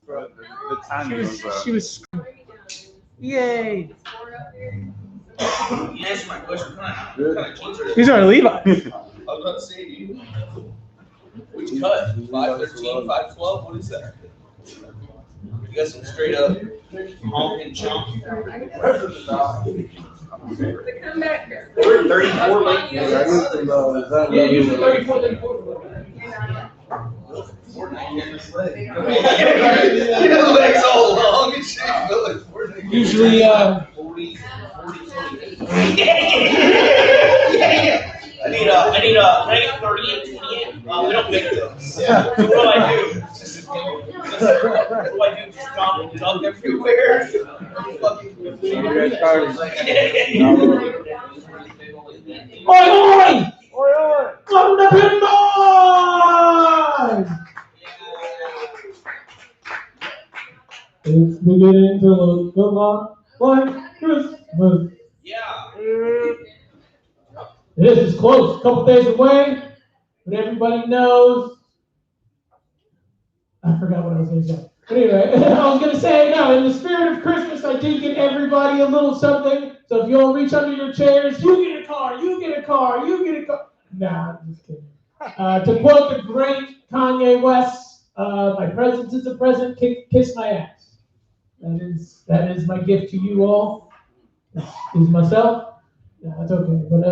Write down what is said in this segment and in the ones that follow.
The timing She was. Yay! You answer my question. What kind of jeans are These are Levi's. I was about to say, dude. Which cut? 513, 512? What is that? You got some straight up honk and chomp. Come back here. 34 late. Yeah, usually 34. Your legs all long and shit. Usually, 40, yeah. I need can I get 38, 28? We don't make those. Yeah. So what do I do? What do I do? Just dunk everywhere? Oi! Come to Pinboys! It's beginning to look a lot like Christmas. Yeah. This is close, a couple days away, but everybody knows. I forgot what I was going to say. But anyway, I was going to say, no, in the spirit of Christmas, I do get everybody a little something. So if you all reach under your chairs, you get a car, you get a car, you get a car. Nah, I'm just kidding. To quote the great Kanye West, my presence is a present, kiss my ass. That is my gift to you all. Is myself. Yeah, that's okay. But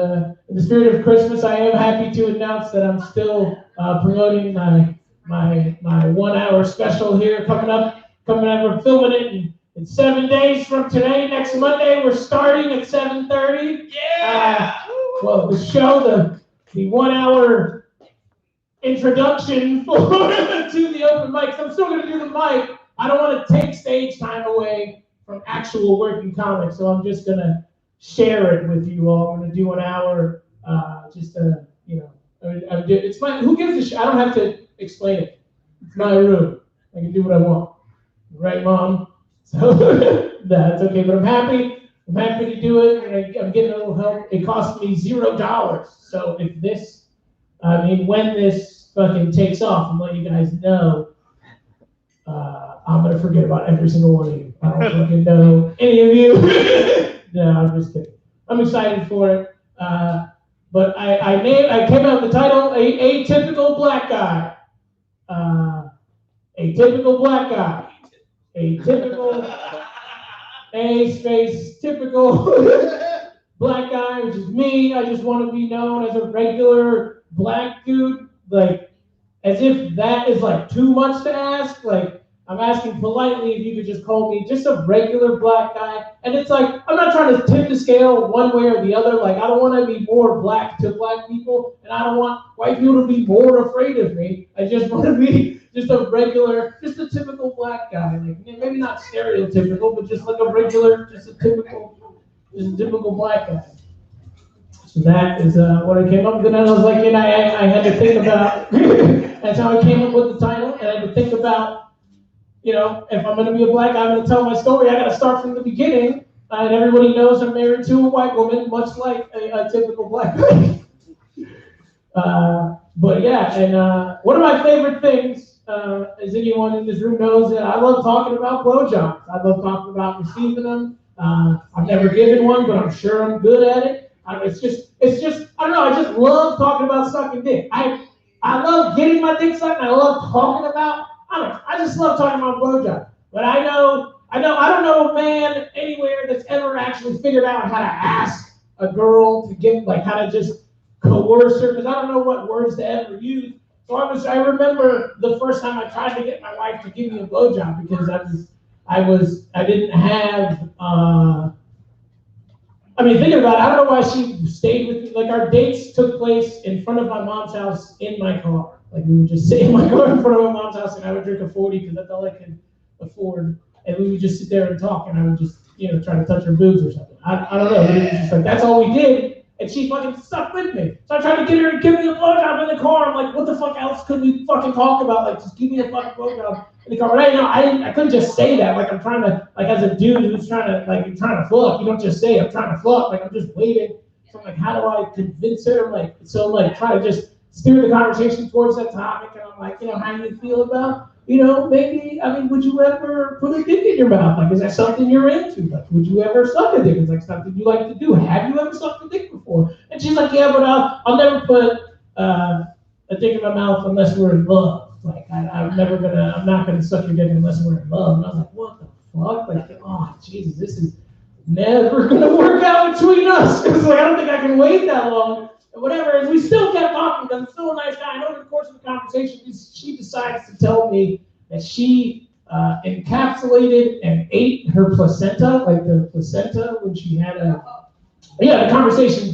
in the spirit of Christmas, I am happy to announce that I'm still promoting my 1 hour special here coming up. We're filming it in 7 days from today. Next Monday, we're starting at 7:30. Yeah. Well, the show, the 1 hour introduction to the open mics. I'm still going to do the mic. I don't want to take stage time away from actual working comics, so I'm just going to share it with you all. I'm going to do 1 hour, just to, it's my, who gives a shit? I don't have to explain it. It's my room. I can do what I want. Right, Mom? So, that's okay, but I'm happy to do it, and I'm getting a little help. It cost me $0. So when this fucking takes off, I'm letting you guys know, I'm going to forget about every single one of you. I don't fucking know any of you. No, I'm just kidding. I'm excited for it. But I came out with the title, A Typical Black Guy. A typical black guy. A typical A space typical black guy, which is me. I just want to be known as a regular black dude. Like, as if that is like too much to ask. Like, I'm asking politely if you could just call me just a regular black guy. And it's like, I'm not trying to tip the scale one way or the other. Like, I don't want to be more black to black people, and I don't want white people to be more afraid of me. I just want to be just a typical black guy. Like, maybe not stereotypical, but just like a regular, just a typical black guy. So that is what I came up with. And I was like, I had to think about, that's how I came up with the title. And I had to think about, if I'm going to be a black guy, I'm going to tell my story. I got to start from the beginning. And everybody knows I'm married to a white woman, much like a typical black guy. But yeah, and one of my favorite things, as anyone in this room knows, that I love talking about blowjobs. I love talking about receiving them. I've never given one, but I'm sure I'm good at it. It's just, I don't know, I just love talking about sucking dick. I love getting my dick sucked, and I love talking about, I just love talking about blowjobs. But I don't know a man anywhere that's ever actually figured out how to ask a girl to get, like, how to just coerce her, because I don't know what words to ever use. So I remember the first time I tried to get my wife to give me a blowjob, because I didn't have, thinking about it, I don't know why she stayed with me. Like, our dates took place in front of my mom's house in my car. Like, we would just sit in my car in front of my mom's house, and I would drink a 40 because that's all I could afford. And we would just sit there and talk, and I would just, try to touch her boobs or something. I don't know. It was just like, that's all we did. And she fucking stuck with me. So I tried to get her to give me a blowjob in the car. I'm like, what the fuck else could we fucking talk about? Like, just give me a fucking blowjob in the car. But I couldn't just say that. Like, I'm trying to, like, as a dude who's trying to fuck, you don't just say, I'm trying to fuck. Like, I'm just waiting. So I'm like, how do I convince her? I'm try to just steer the conversation towards that topic. And I'm like, how do you feel about, maybe, I mean, would you ever put a dick in your mouth? Like, is that something you're into? Like, would you ever suck a dick? Is like something you like to do? Have you ever sucked a dick before? And she's like, yeah, but I'll never put a dick in my mouth unless we're in love. Like, I'm not gonna suck your dick unless we're in love. And I was like, what the fuck? Like, oh, Jesus, this is never gonna work out between us. Because like, I don't think I can wait that long. Whatever, and we still kept talking because I'm still a nice guy. And over the course of the conversation, she decides to tell me that she encapsulated and ate her placenta, like the placenta when she had the conversation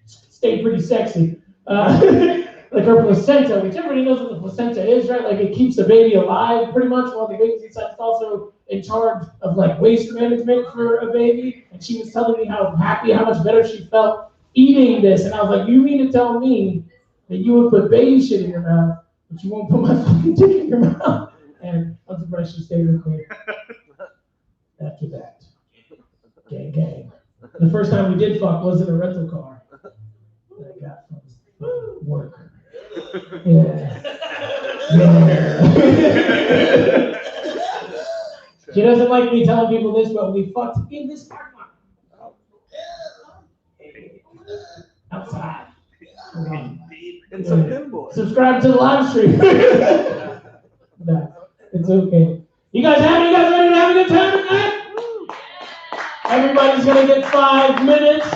stayed pretty sexy. Like her placenta, which everybody knows what the placenta is, right? Like it keeps the baby alive pretty much while the baby's inside. It's also in charge of like waste management for a baby. And she was telling me how much better she felt eating this, and I was like, you mean to tell me that you would put baby shit in your mouth, but you won't put my fucking dick in your mouth? And I'm surprised she stayed with me after that. Gang, gang. The first time we did fuck was in a rental car that I got from work. Yeah. She doesn't like me telling people this, but we fucked in this parking lot. Outside. And some Pinboys. Subscribe to the live stream. No, it's okay. You guys ready to have a good time tonight? Everybody's gonna get 5 minutes.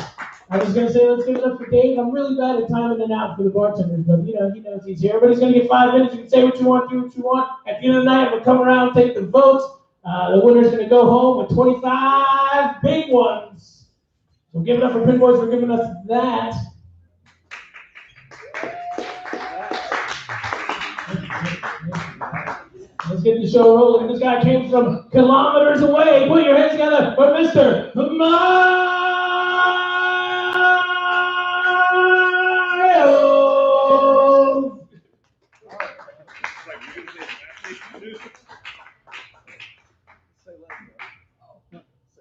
I was gonna say let's give it up for Dave. I'm really bad at timing it out for the bartenders, but he knows he's here. Everybody's gonna get 5 minutes. You can say what you want, do what you want. At the end of the night, we'll come around and take the votes. The winner's gonna go home with 25 big ones. So give it up for Pinboys for giving us that. Let's get the show rolling. This guy came from kilometers away. Put your hands together for Mr. Miles.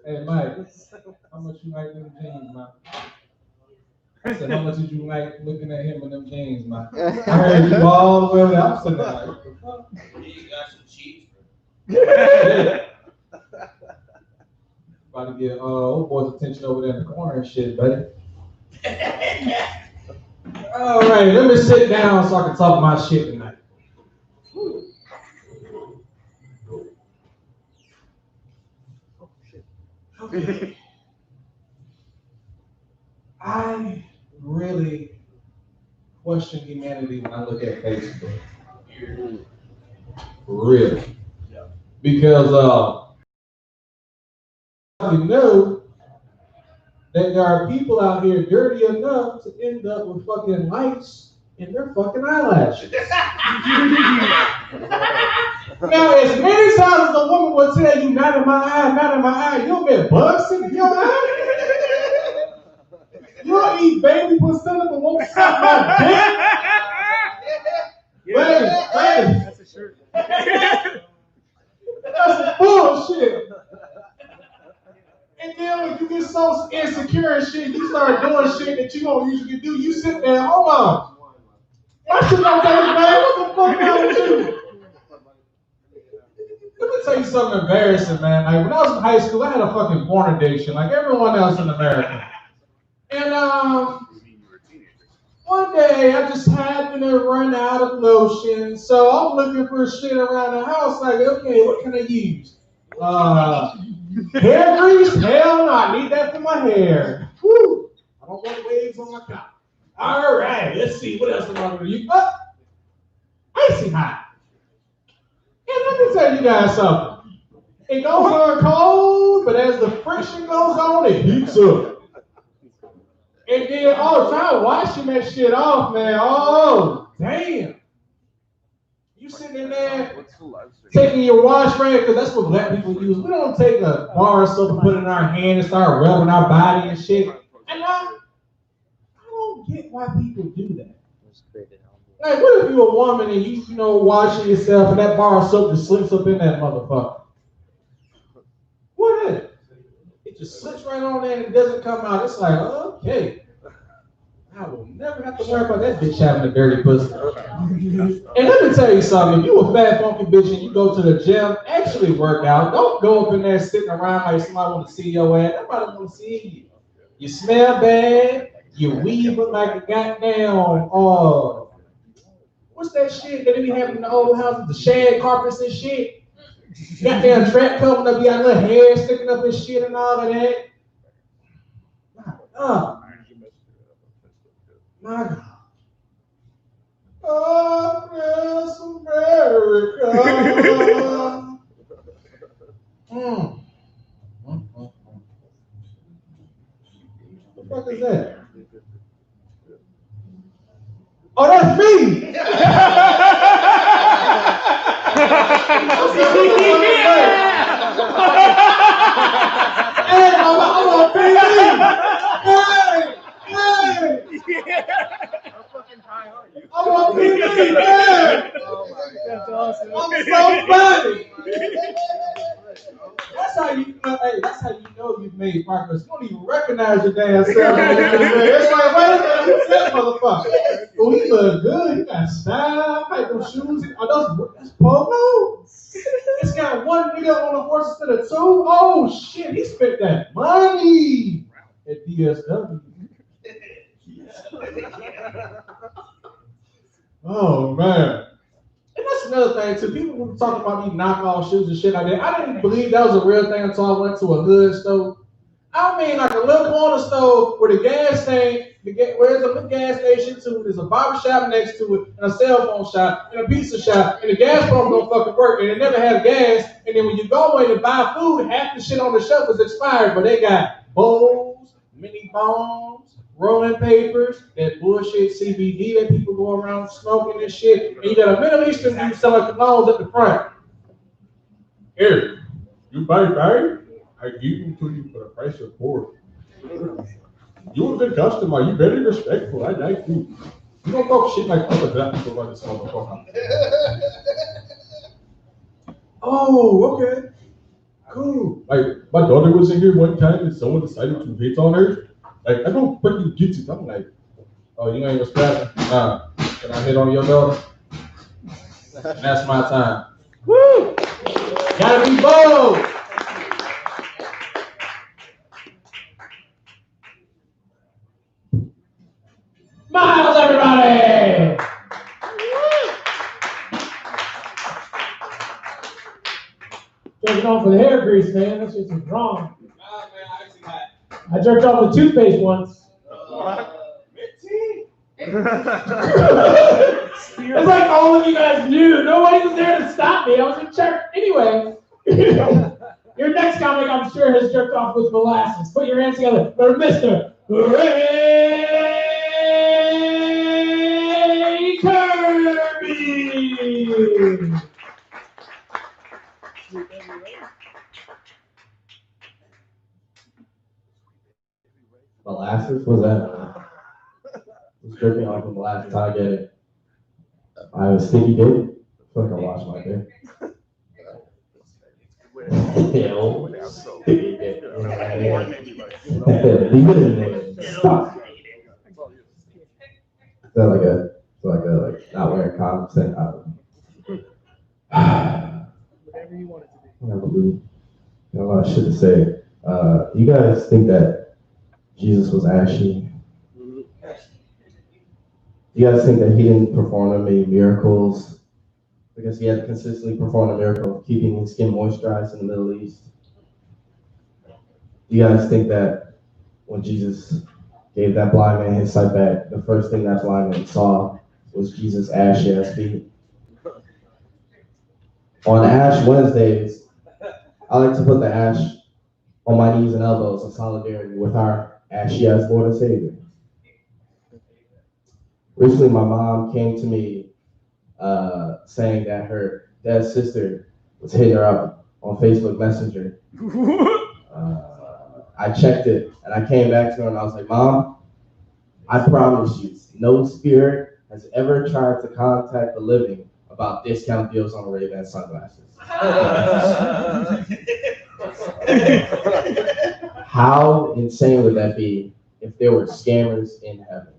Hey, Mike, how much you like them jeans, man? I said, how much did you like looking at him in them jeans, man? I heard you all the way over there. I'm sitting there like, what the fuck? You got some cheeks, About to get old boy's attention over there in the corner and shit, buddy. All right, let me sit down so I can talk my shit tonight. Okay. I really question humanity when I look at Facebook. Really. Yeah. Because you know that there are people out here dirty enough to end up with fucking lights in their fucking eyelashes. Now, as many times as a woman will tell you, not in my eye, you'll get bugs in your eye. You'll eat baby placenta but won't suck my dick. Baby. That's a shirt. That's bullshit. And then when you get so insecure and shit, you start doing shit that you don't usually do. You sit there, hold on. My shit don't take man. What the fuck wrong with you? Let me tell you something embarrassing, man. Like when I was in high school, I had a fucking porn addiction, like everyone else in America. And one day I just happened to run out of lotion, so I'm looking for shit around the house. Like, okay, what can I use? Hair grease? Hell no, I need that for my hair. Woo! I don't want waves on my cock. All right, let's see what else am I gonna use. Icy hot. And let me tell you guys something. It goes on cold, but as the friction goes on, it heats up. And then, try washing that shit off, man. Oh, damn. You sitting in there taking your wash rag, because that's what black people use. We don't take a bar of soap and put it in our hand and start rubbing our body and shit. And I don't get why people do that. Like, what if you're a woman and you washing yourself and that bar of soap just slips up in that motherfucker? What is it? It just slips right on there and it doesn't come out. It's like, okay. I will never have to worry about that bitch having a dirty pussy. And let me tell you something, if you a fat funky bitch and you go to the gym, actually work out. Don't go up in there sitting around like somebody want to see your ass. Nobody want to see you. You smell bad, you weave look like a goddamn, what's that shit that they be having in the old houses, the shag carpets and shit? Goddamn trap coming up, you got little hair sticking up and shit and all of that. My God. Oh, yes, America. What the fuck is that? Oh, that's me! Hey, I'm on TV! Hey! I'm on TV, man! That's awesome. I'm so funny! That's how you know, hey, that's how you know you've made progress. You don't even recognize your damn self. It's like, wait a minute, who's that motherfucker? Oh, he look good. He got style. Like those shoes. Oh, that's Polo. It's got one nigga on the horse instead of two. Oh shit, he spent that money at DSW. Oh man. And that's another thing too. People were talking about these knockoff shoes and shit like that. I didn't believe that was a real thing until I went to a hood store. I mean, like a little corner store where the gas station, where there's a little gas station too, there's a barber shop next to it, and a cell phone shop, and a pizza shop, and the gas pump don't fucking work, and they never have gas. And then when you go away to buy food, half the shit on the shelf is expired, but they got bowls, mini bombs, rolling papers, that bullshit CBD that people go around smoking and shit. And you got a Middle Eastern dude selling colognes at the front. Here, you buy bag? I give them to you for the price of 4. You a good customer. You very respectful. I like you. You don't talk shit like other black people about this motherfucker. Oh, okay. Cool. Like, my daughter was in here one time and someone decided to hit on her. Like, I don't fucking get it. I'm like, oh, you ain't respect? Nah. Can I hit on your daughter? And that's my time. Woo! Gotta be bold. Miles, everybody! Jerking off with hair grease, man. That shit's wrong. I jerked off with toothpaste once. It's like all of you guys knew. Nobody was there to stop me. I was in church. Anyway, your next comic, I'm sure, has jerked off with molasses. Put your hands together for Mr. Ray Kirby. Molasses? Was that? I was jerking off with molasses. I get it. I have a sticky dick. I feel like I washed my dick. Sticky dick. Leave it in there. Stop. Is that like not wearing condoms? Whatever you want it to be. I believe. A lot of shit to say. You guys think that Jesus was ashy? You guys think that he didn't perform many miracles because he had to consistently perform a miracle of keeping his skin moisturized in the Middle East? Do you guys think that when Jesus gave that blind man his sight back, the first thing that blind man saw was Jesus' ashy ass feet? On Ash Wednesdays, I like to put the ash on my knees and elbows in solidarity with our ashy ass Lord and Savior. Recently, my mom came to me saying that her dead sister was hitting her up on Facebook Messenger. I checked it, and I came back to her, and I was like, Mom, I promise you, no spirit has ever tried to contact the living about discount deals on Ray-Ban sunglasses. How insane would that be if there were scammers in heaven?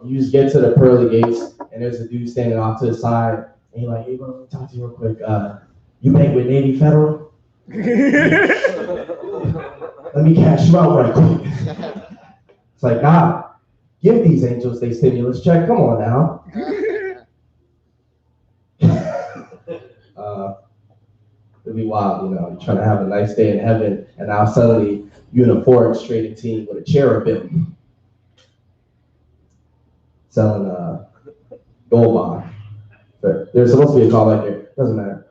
You just get to the pearly gates, and there's a dude standing off to the side, and he's like, "Hey, bro, let me talk to you real quick. You bank with Navy Federal? Let me cash you out right quick." It's like, God, give these angels their stimulus check. Come on now. It'd be wild, you know. You're trying to have a nice day in heaven, and now suddenly you're in a forex trading team with a cherubim selling gold bond. There's supposed to be a call back there. Doesn't matter.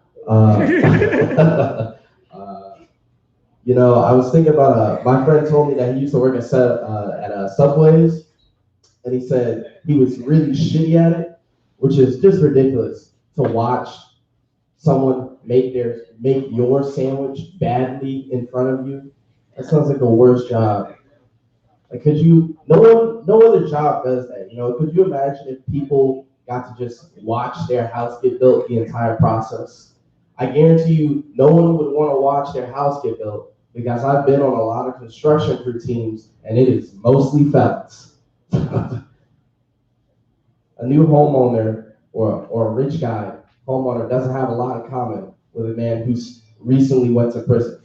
You know, I was thinking about my friend told me that he used to work at Subways, and he said he was really shitty at it, which is just ridiculous to watch someone make your sandwich badly in front of you. That sounds like the worst job. Like, no other job does that, you know? Could you imagine if people got to just watch their house get built the entire process? I guarantee you, no one would want to watch their house get built, because I've been on a lot of construction crew teams, and it is mostly fellas. A new homeowner or a rich guy homeowner doesn't have a lot in common with a man who's recently went to prison.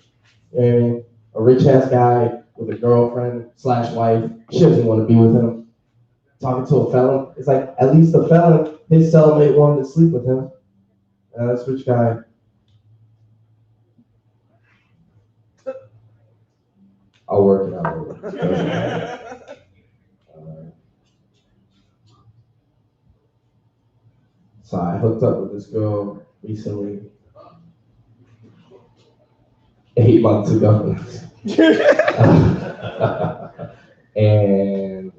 You know what I mean? A rich ass guy with a girlfriend / wife, she doesn't want to be with him. Talking to a felon, it's like, at least the felon, his cellmate wanted to sleep with him. This rich guy. I'll work it out later. So I hooked up with this girl recently, 8 months ago. And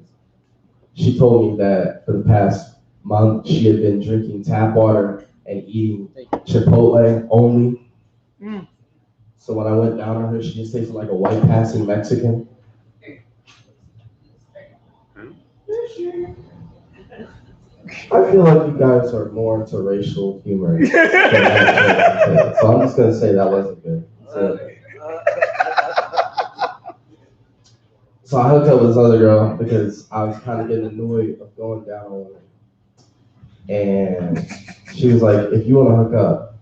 she told me that for the past month, she had been drinking tap water and eating Chipotle only. So when I went down on her, she just tasted like a white passing Mexican. I feel like you guys are more into racial humor. So I'm just going to say that wasn't good. So I hooked up with this other girl because I was kind of getting annoyed of going down on her. And she was like, if you want to hook up,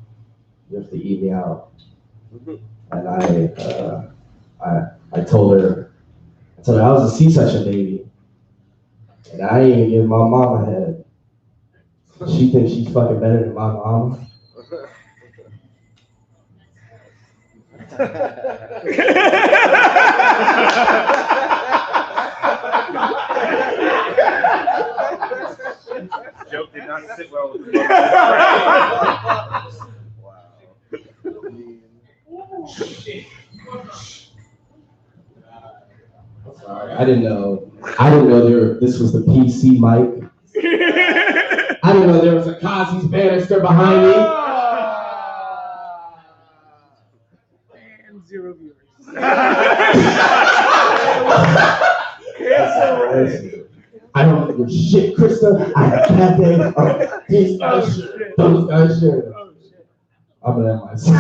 you have to eat me out. And I told her I was a C-section baby. And I ain't even give my mom a head. She thinks she's fucking better than my mom. Joke did not sit well with the I didn't know this was the PC mic. I didn't know there was a Kazi's banister behind me. And 0 viewers. I don't give a shit, Krista. I have Cathay. These guys shit. Those guys shit. Oh shit. I'm gonna have myself.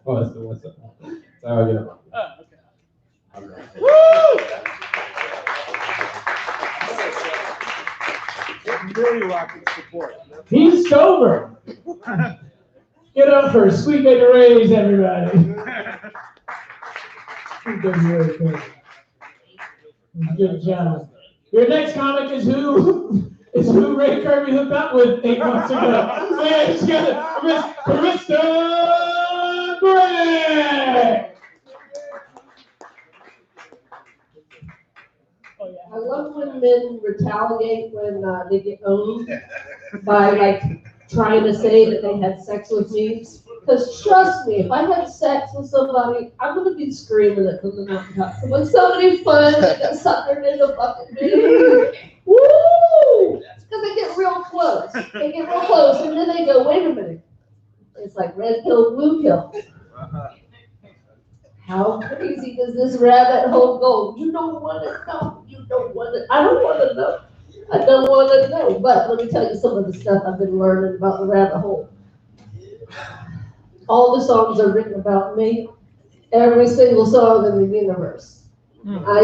Oh, that's the what's up. Sorry, I'll get up. Okay. Really rocking support. He's sober. Get up for Sweet Baby Ray's, everybody. Sweet Baby Ray's. Good job. Your next comic is who Ray Kirby hooked up with 8 months ago. Let's get it, Miss Krista Gray. I love when men retaliate when they get owned by like trying to say that they had sex with me. Because trust me, if I had sex with somebody, I'm gonna be screaming it from the mountaintops. I'm like, somebody fun, they got suckered into fucking me. Woo! Because they get real close. They get real close, and then they go, wait a minute. It's like red pill, blue pill. How crazy does this rabbit hole go? You don't want to know. You don't want to. I don't want to know. I don't want to know. But let me tell you some of the stuff I've been learning about the rabbit hole. All the songs are written about me. Every single song in the universe. I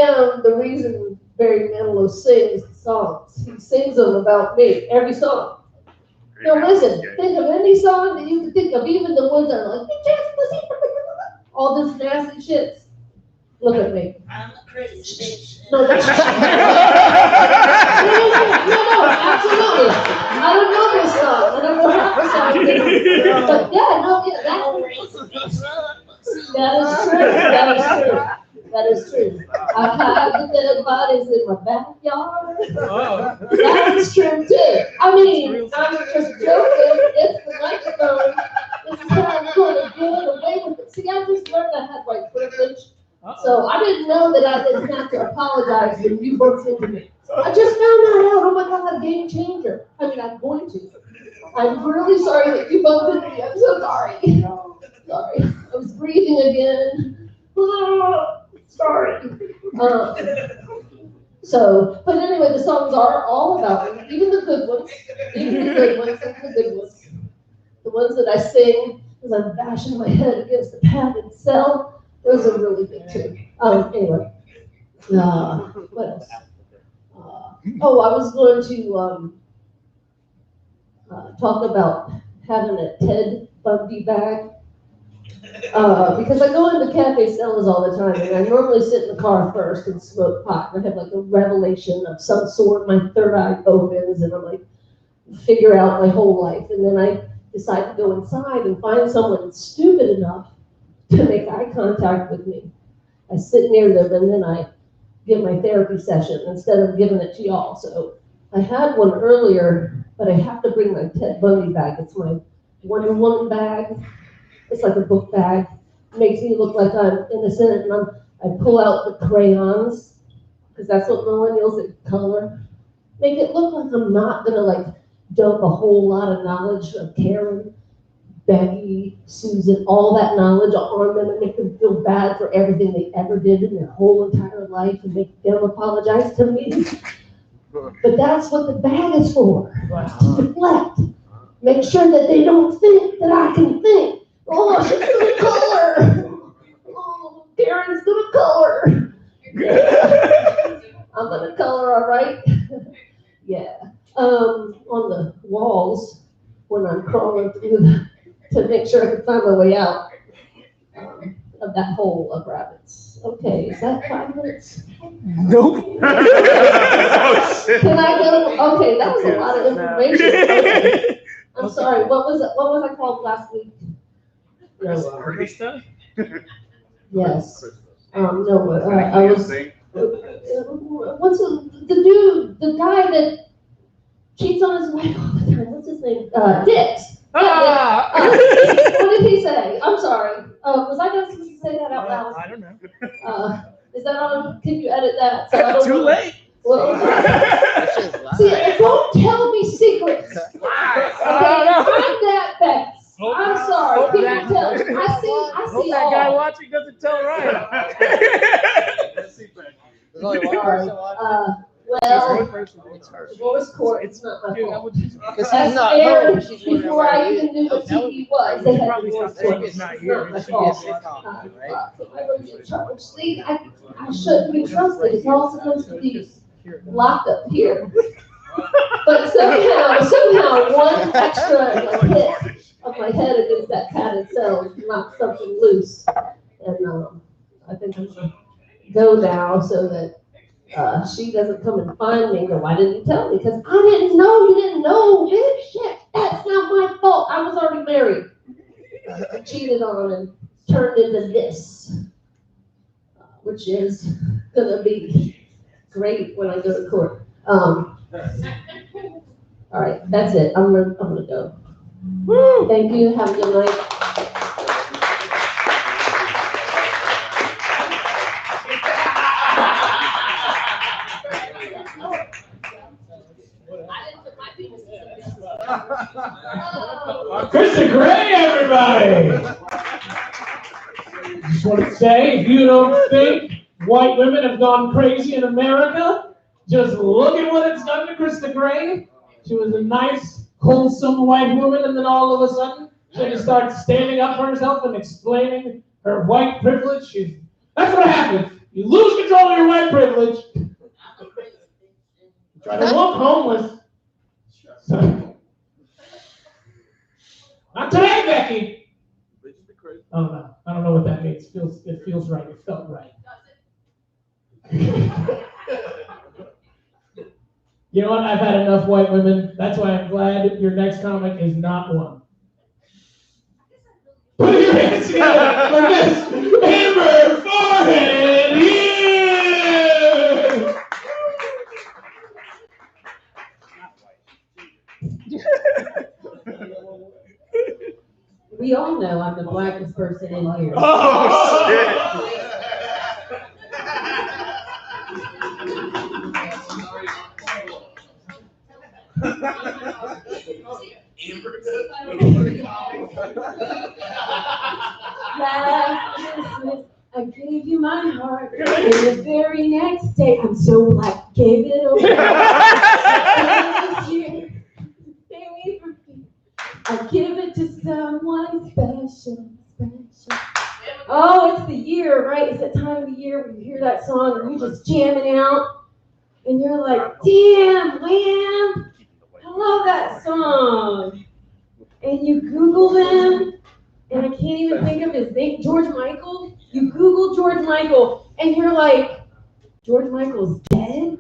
am the reason Barry Manilow sings songs. He sings them about me, every song. Now listen, think of any song that you can think of, even the ones that are like, all this nasty shit. Look at me. I'm a crazy bitch. No, that's no, absolutely. I don't know this song. I don't know half the song. But yeah, no, yeah, that is true. That is true. That is true. I've had the dead bodies in my backyard. That is true too. I mean, I'm just joking. It's the microphone. This is how I'm going to do it away with it. See, I just learned I had white privilege. So I didn't know that I didn't have to apologize when you bumped into me. I just found that out. Oh my God, game changer. I mean, I'm going to. I'm really sorry that you bumped into me. I'm so sorry. Sorry. I was breathing again. Sorry. But anyway, the songs are all about me, even the good ones. Even the good ones, and the good ones. The ones that I sing as I'm bashing my head against the padded cell. Those are really big too. Anyway, what else? I was going to talk about having a Ted Bundy bag because I go into Cafe Stella's all the time, and I normally sit in the car first and smoke pot. And I have like a revelation of some sort. My third eye opens, and I'm like, figure out my whole life, and then I decide to go inside and find someone stupid enough to make eye contact with me. I sit near them and then I give my therapy session instead of giving it to y'all. So I had one earlier, but I have to bring my Ted Bundy bag. It's my Wonder Woman bag. It's like a book bag. It makes me look like I'm innocent, and I pull out the crayons, because that's what millennials that color. Make it look like I'm not gonna like dump a whole lot of knowledge of Karen, Becky, Susan, all that knowledge on them and make them feel bad for everything they ever did in their whole entire life and make them apologize to me. But that's what the bag is for, to deflect. Make sure that they don't think that I can think. Oh, she's gonna color. Oh, Karen's gonna color. I'm gonna color, all right? Yeah. On the walls, when I'm crawling through to make sure I can find my way out of that hole of rabbits. Okay, is that 5 minutes? Nope. Can I go? Okay, that was a lot of information. Okay. I'm sorry. What was I called last week? No. Krista? Yes. No. I was. What's the dude? The guy that cheats on his wife all the time. What's his name? Dix. What did he say? I'm sorry. Was I not supposed to say that out loud? I don't know. Is that on? Can you edit that? So I don't Too know. late. Well, see, don't tell me secrets. Okay, I'm that bad. I'm sorry. People tell me. I see that guy all. watching doesn't tell right. There's only one person watching. Well, It's her. divorce court. It's not my Dude, I fault. would Because As he's not aired home. She's before I even knew what TV was, they had probably divorce stop saying court. he's not It's here. not my She fault. gets it on, right? I don't get charged. See, I shouldn't be trusted. It's all supposed to be locked up here. But somehow one extra hit of my head against that padded cell knocked something loose. And I think I'm gonna go now so that she doesn't come and find me. But why didn't you tell me? Because I didn't know. You didn't know. Bitch, shit. That's not my fault. I was already married. Cheated on and turned into this, which is gonna be great when I go to court. All right, that's it. I'm gonna go. Woo! Thank you. Have a good night. Krista Gray, everybody! Just want to say, if you don't think white women have gone crazy in America, just look at what it's done to Krista Gray. She was a nice, wholesome white woman, and then all of a sudden, she starts standing up for herself and explaining her white privilege. That's what happens. You lose control of your white privilege. Try to look homeless. So, not today, Becky. Oh no, I don't know what that means. It feels right. It felt right. You know what? I've had enough white women. That's why I'm glad your next comic is not one. Put your hands together for this Amber Forehead. We all know I'm the blackest person in here. Oh, shit. Last Christmas, I gave you my heart, and the very next day, I'm so black, gave it away. This year, stay away from me. I give it to someone special. Oh, it's the year, right? It's that time of the year when you hear that song and you're just jamming out, and you're like, damn, Wham! I love that song. And you Google them, and I can't even think of his name, George Michael. You Google George Michael, and you're like, George Michael's dead?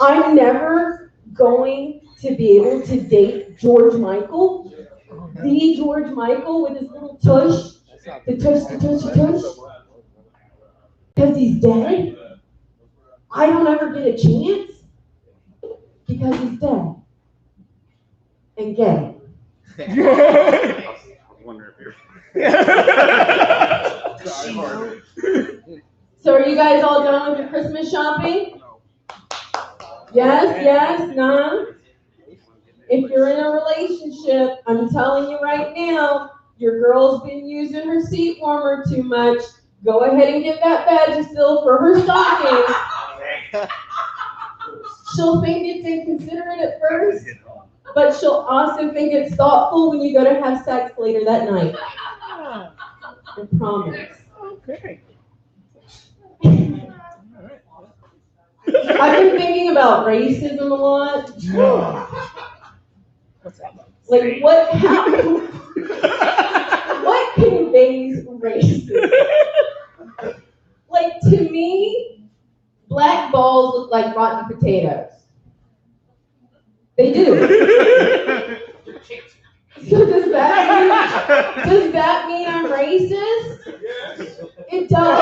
I'm never going to be able to date George Michael, the George Michael with his little tush, the tush, because he's dead. I don't ever get a chance because he's dead and gay. I wonder if So are you guys all done with your Christmas shopping? Yes, no? If you're in a relationship, I'm telling you right now, your girl's been using her seat warmer too much. Go ahead and get that Vagisil for her stocking. She'll think it's inconsiderate at first, but she'll also think it's thoughtful when you go to have sex later that night. I promise. Okay. I've been thinking about racism a lot. Like what conveys racism? Like to me, black balls look like rotten potatoes. They do. So does that mean I'm racist? Yes. It does.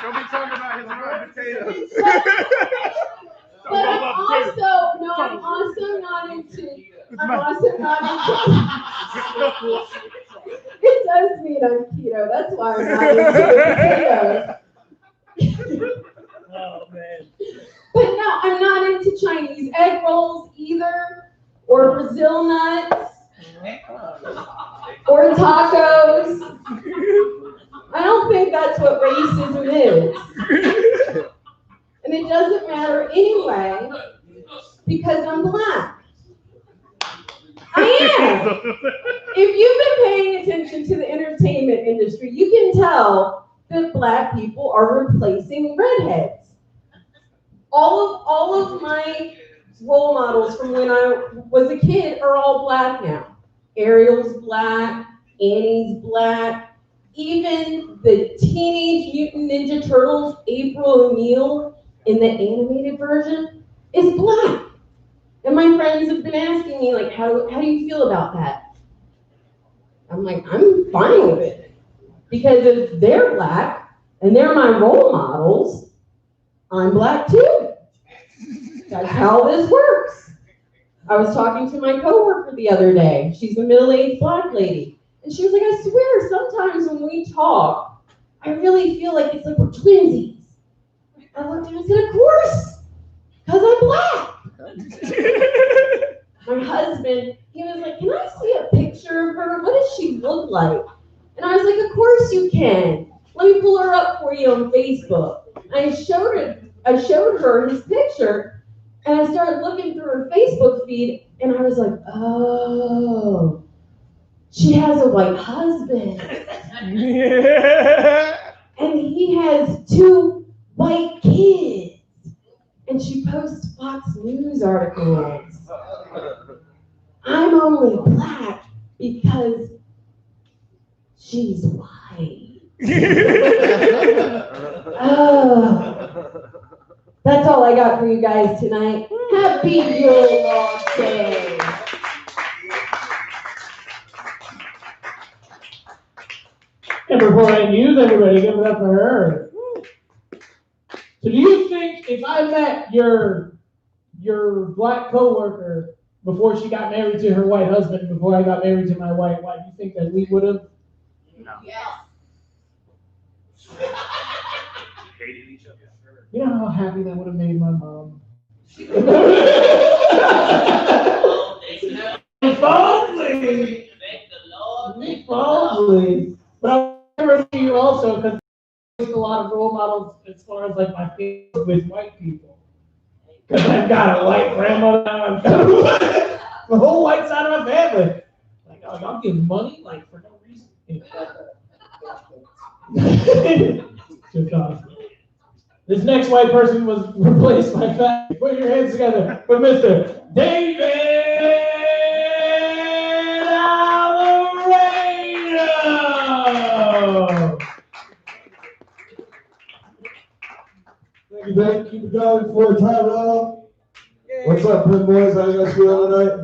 Don't be talking about his rotten potatoes. But I'm also not into it does mean I'm keto, that's why I'm not into potatoes. Oh man. But no, I'm not into Chinese egg rolls either, or Brazil nuts, or tacos. I don't think that's what racism is. And it doesn't matter anyway, because I'm black. I am. If you've been paying attention to the entertainment industry, you can tell that black people are replacing redheads. All of my role models from when I was a kid are all black now. Ariel's black, Annie's black, even the Teenage Mutant Ninja Turtles, April O'Neil, in the animated version, is black. And my friends have been asking me, like, how do you feel about that? I'm like, I'm fine with it. Because if they're black and they're my role models, I'm black too. That's how this works. I was talking to my coworker the other day. She's a middle-aged black lady. And she was like, I swear, sometimes when we talk, I really feel like it's like we're twinsies. I looked at her and said, of course, because I'm black. My husband, he was like, can I see a picture of her? What does she look like? And I was like, of course you can. Let me pull her up for you on Facebook. And I showed her his picture, and I started looking through her Facebook feed, and I was like, oh, she has a white husband. And he has two white kids. And she posts Fox News articles. I'm only black because she's white. Oh, that's all I got for you guys tonight. Happy Yule Log Day. And before I use everybody, give it up for her. So do you think if I met your black coworker before she got married to her white husband, before I got married to my white wife, you think that we would have? No. Yes. Hated each other. You know how happy that would have made my mom? If only! If only! But I remember you also, because there's a lot of role models as far as like my family with white people. Because I've got a white grandmother, I've got the whole white side of my family. Like, oh, y'all give money, like, for no reason. Just awesome. This next white person was replaced by fat. Put your hands together for Mr. David Alvarado. Thank you, going for Tyrell. What's up, Pinboys? How you guys feeling tonight?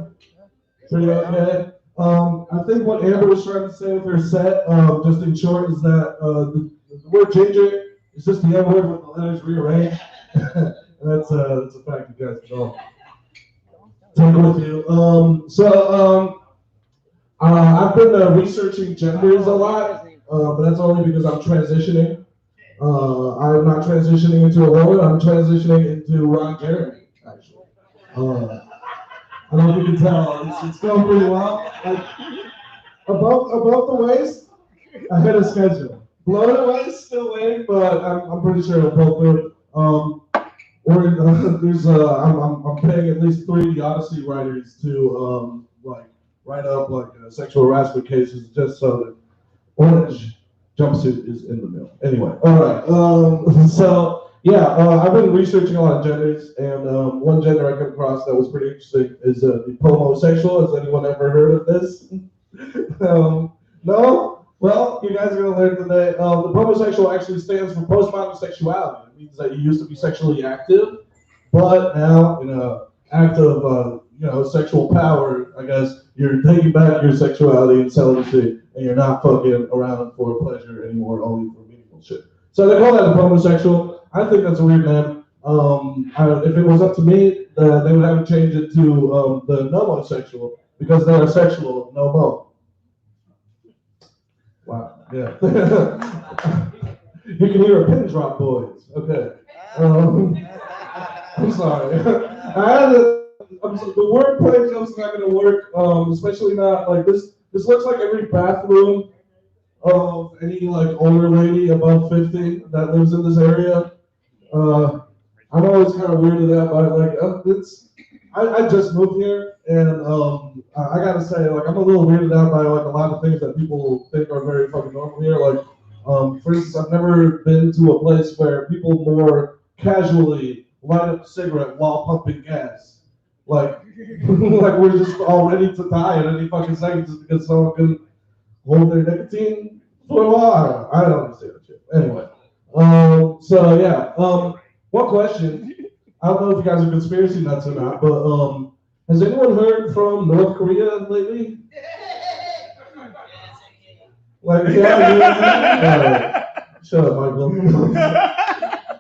Pretty okay. I think what Amber was trying to say with her set, just in short, is that the word ginger is just the N word with the letters rearranged. That's a fact you guys can all take with you. I've been researching genders a lot, but that's only because I'm transitioning. I'm not transitioning into a woman, I'm transitioning into Ron Jeremy, actually. I don't know if you can tell, it's going pretty well. Like, above the waist, ahead of schedule. Below the waist, still waiting, but I'm pretty sure it'll pull through. I'm paying at least 3 The Odyssey writers to write up sexual harassment cases just so that orange jumpsuit is in the middle. Anyway, all right. So yeah, I've been researching a lot of genders, and one gender I came across that was pretty interesting is the pomosexual. Has anyone ever heard of this? No? Well, you guys are gonna learn today. The pomosexual actually stands for postmodern sexuality. It means that you used to be sexually active, but now in an act of sexual power, I guess you're taking back your sexuality and celibacy, and you're not fucking around for pleasure anymore, only for meaningful shit. So they call that a pomosexual. I think that's a weird name. If it was up to me, they would have to change it to the nomosexual, because they're a sexual no mo. Wow, yeah. You can hear a pin drop, boys. Okay. I'm sorry. The wordplay joke's not gonna work, especially not like this. This looks like every bathroom of any older lady above 50 that lives in this area. I'm always kind of weirded out by I just moved here, and I gotta say I'm a little weirded out by a lot of things that people think are very fucking normal here. For instance, I've never been to a place where people more casually light up a cigarette while pumping gas. Like we're just all ready to die at any fucking second just because someone can hold their nicotine for a while. I don't understand that shit. Anyway, so yeah, one question. I don't know if you guys are conspiracy nuts or not, but has anyone heard from North Korea lately? Shut up, Michael.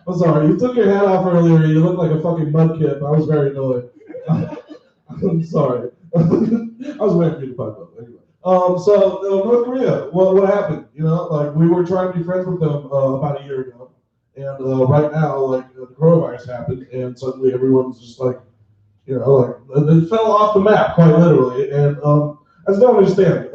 I'm sorry, you took your hat off earlier. You looked like a fucking mudkip. I was very annoyed. I'm sorry. I was waiting for you to pop up. Anyway. North Korea, what happened? We were trying to be friends with them about a year ago. And right now, the coronavirus happened, and suddenly everyone's just it fell off the map, quite literally. And I just don't understand.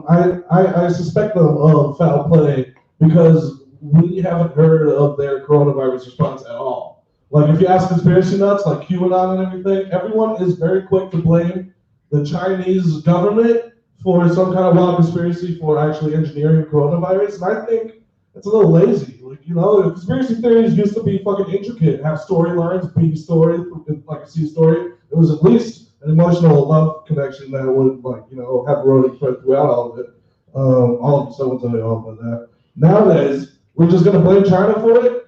I suspect them of foul play because we haven't heard of their coronavirus response at all. If you ask conspiracy nuts like QAnon and everything, everyone is very quick to blame the Chinese government for some kind of wild conspiracy for actually engineering coronavirus. And I think it's a little lazy. Like, you know, conspiracy theories used to be fucking intricate, have storylines, B story, like a C story. It was at least an emotional love connection that would, like, you know, have a erotic thread throughout all of it. All of someone tell you all about that. Nowadays, we're just gonna blame China for it.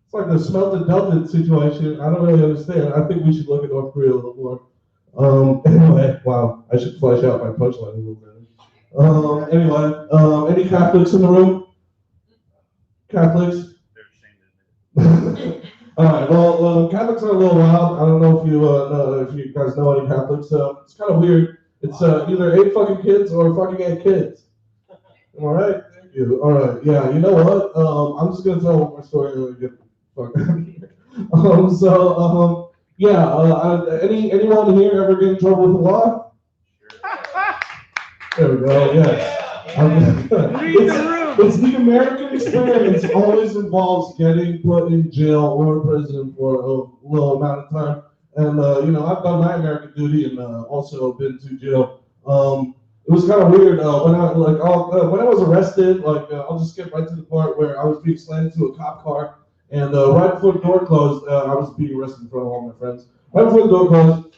It's like the smelted melted situation. I don't really understand. I think we should look at North Korea a little more. Anyway, wow, I should flesh out my punchline a little bit. Any Catholics in the room? Catholics? All right. Well, Catholics are a little wild. I don't know if you guys know any Catholics. It's kind of weird. It's either 8 fucking kids or fucking 8 kids. All right. Thank you. All right. Yeah. You know what? I'm just gonna tell one more story and then get fucked out of here. Anyone here ever get in trouble with the law? There we go. Yes. It's the American experience. Always involves getting put in jail or prison for a little amount of time. And I've done my American duty and also been to jail. It was kind of weird when I was arrested. I'll just skip right to the part where I was being slammed to a cop car, and right before the door closed, I was being arrested in front of all my friends. Right before the door closed,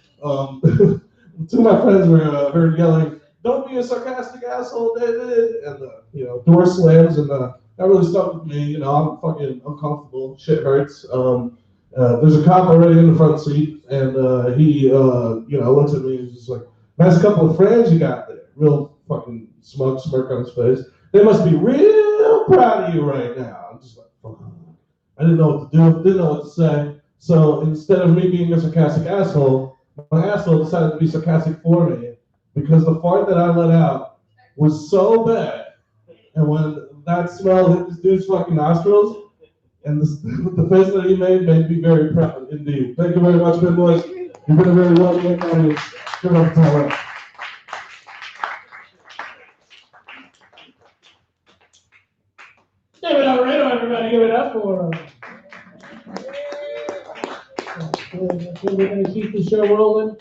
2 of my friends were heard yelling, "Don't be a sarcastic asshole, David!" And door slams, and that really stuck with me. I'm fucking uncomfortable. Shit hurts. There's a cop already in the front seat, and he looks at me and he's just like, "Nice couple of friends you got there." Real fucking smug smirk on his face. They must be real proud of you right now. I'm just like, fuck. I didn't know what to do. Didn't know what to say. So instead of me being a sarcastic asshole, my asshole decided to be sarcastic for me. Because the fart that I let out was so bad, and when that smell hit this dude's fucking nostrils, and the face that he made me very proud indeed. Thank you very much, Pinboys. You've been a very welcoming audience. Good luck, Tyler. Give it up, Reno, everybody. Give it up for him. We're going to keep the show rolling.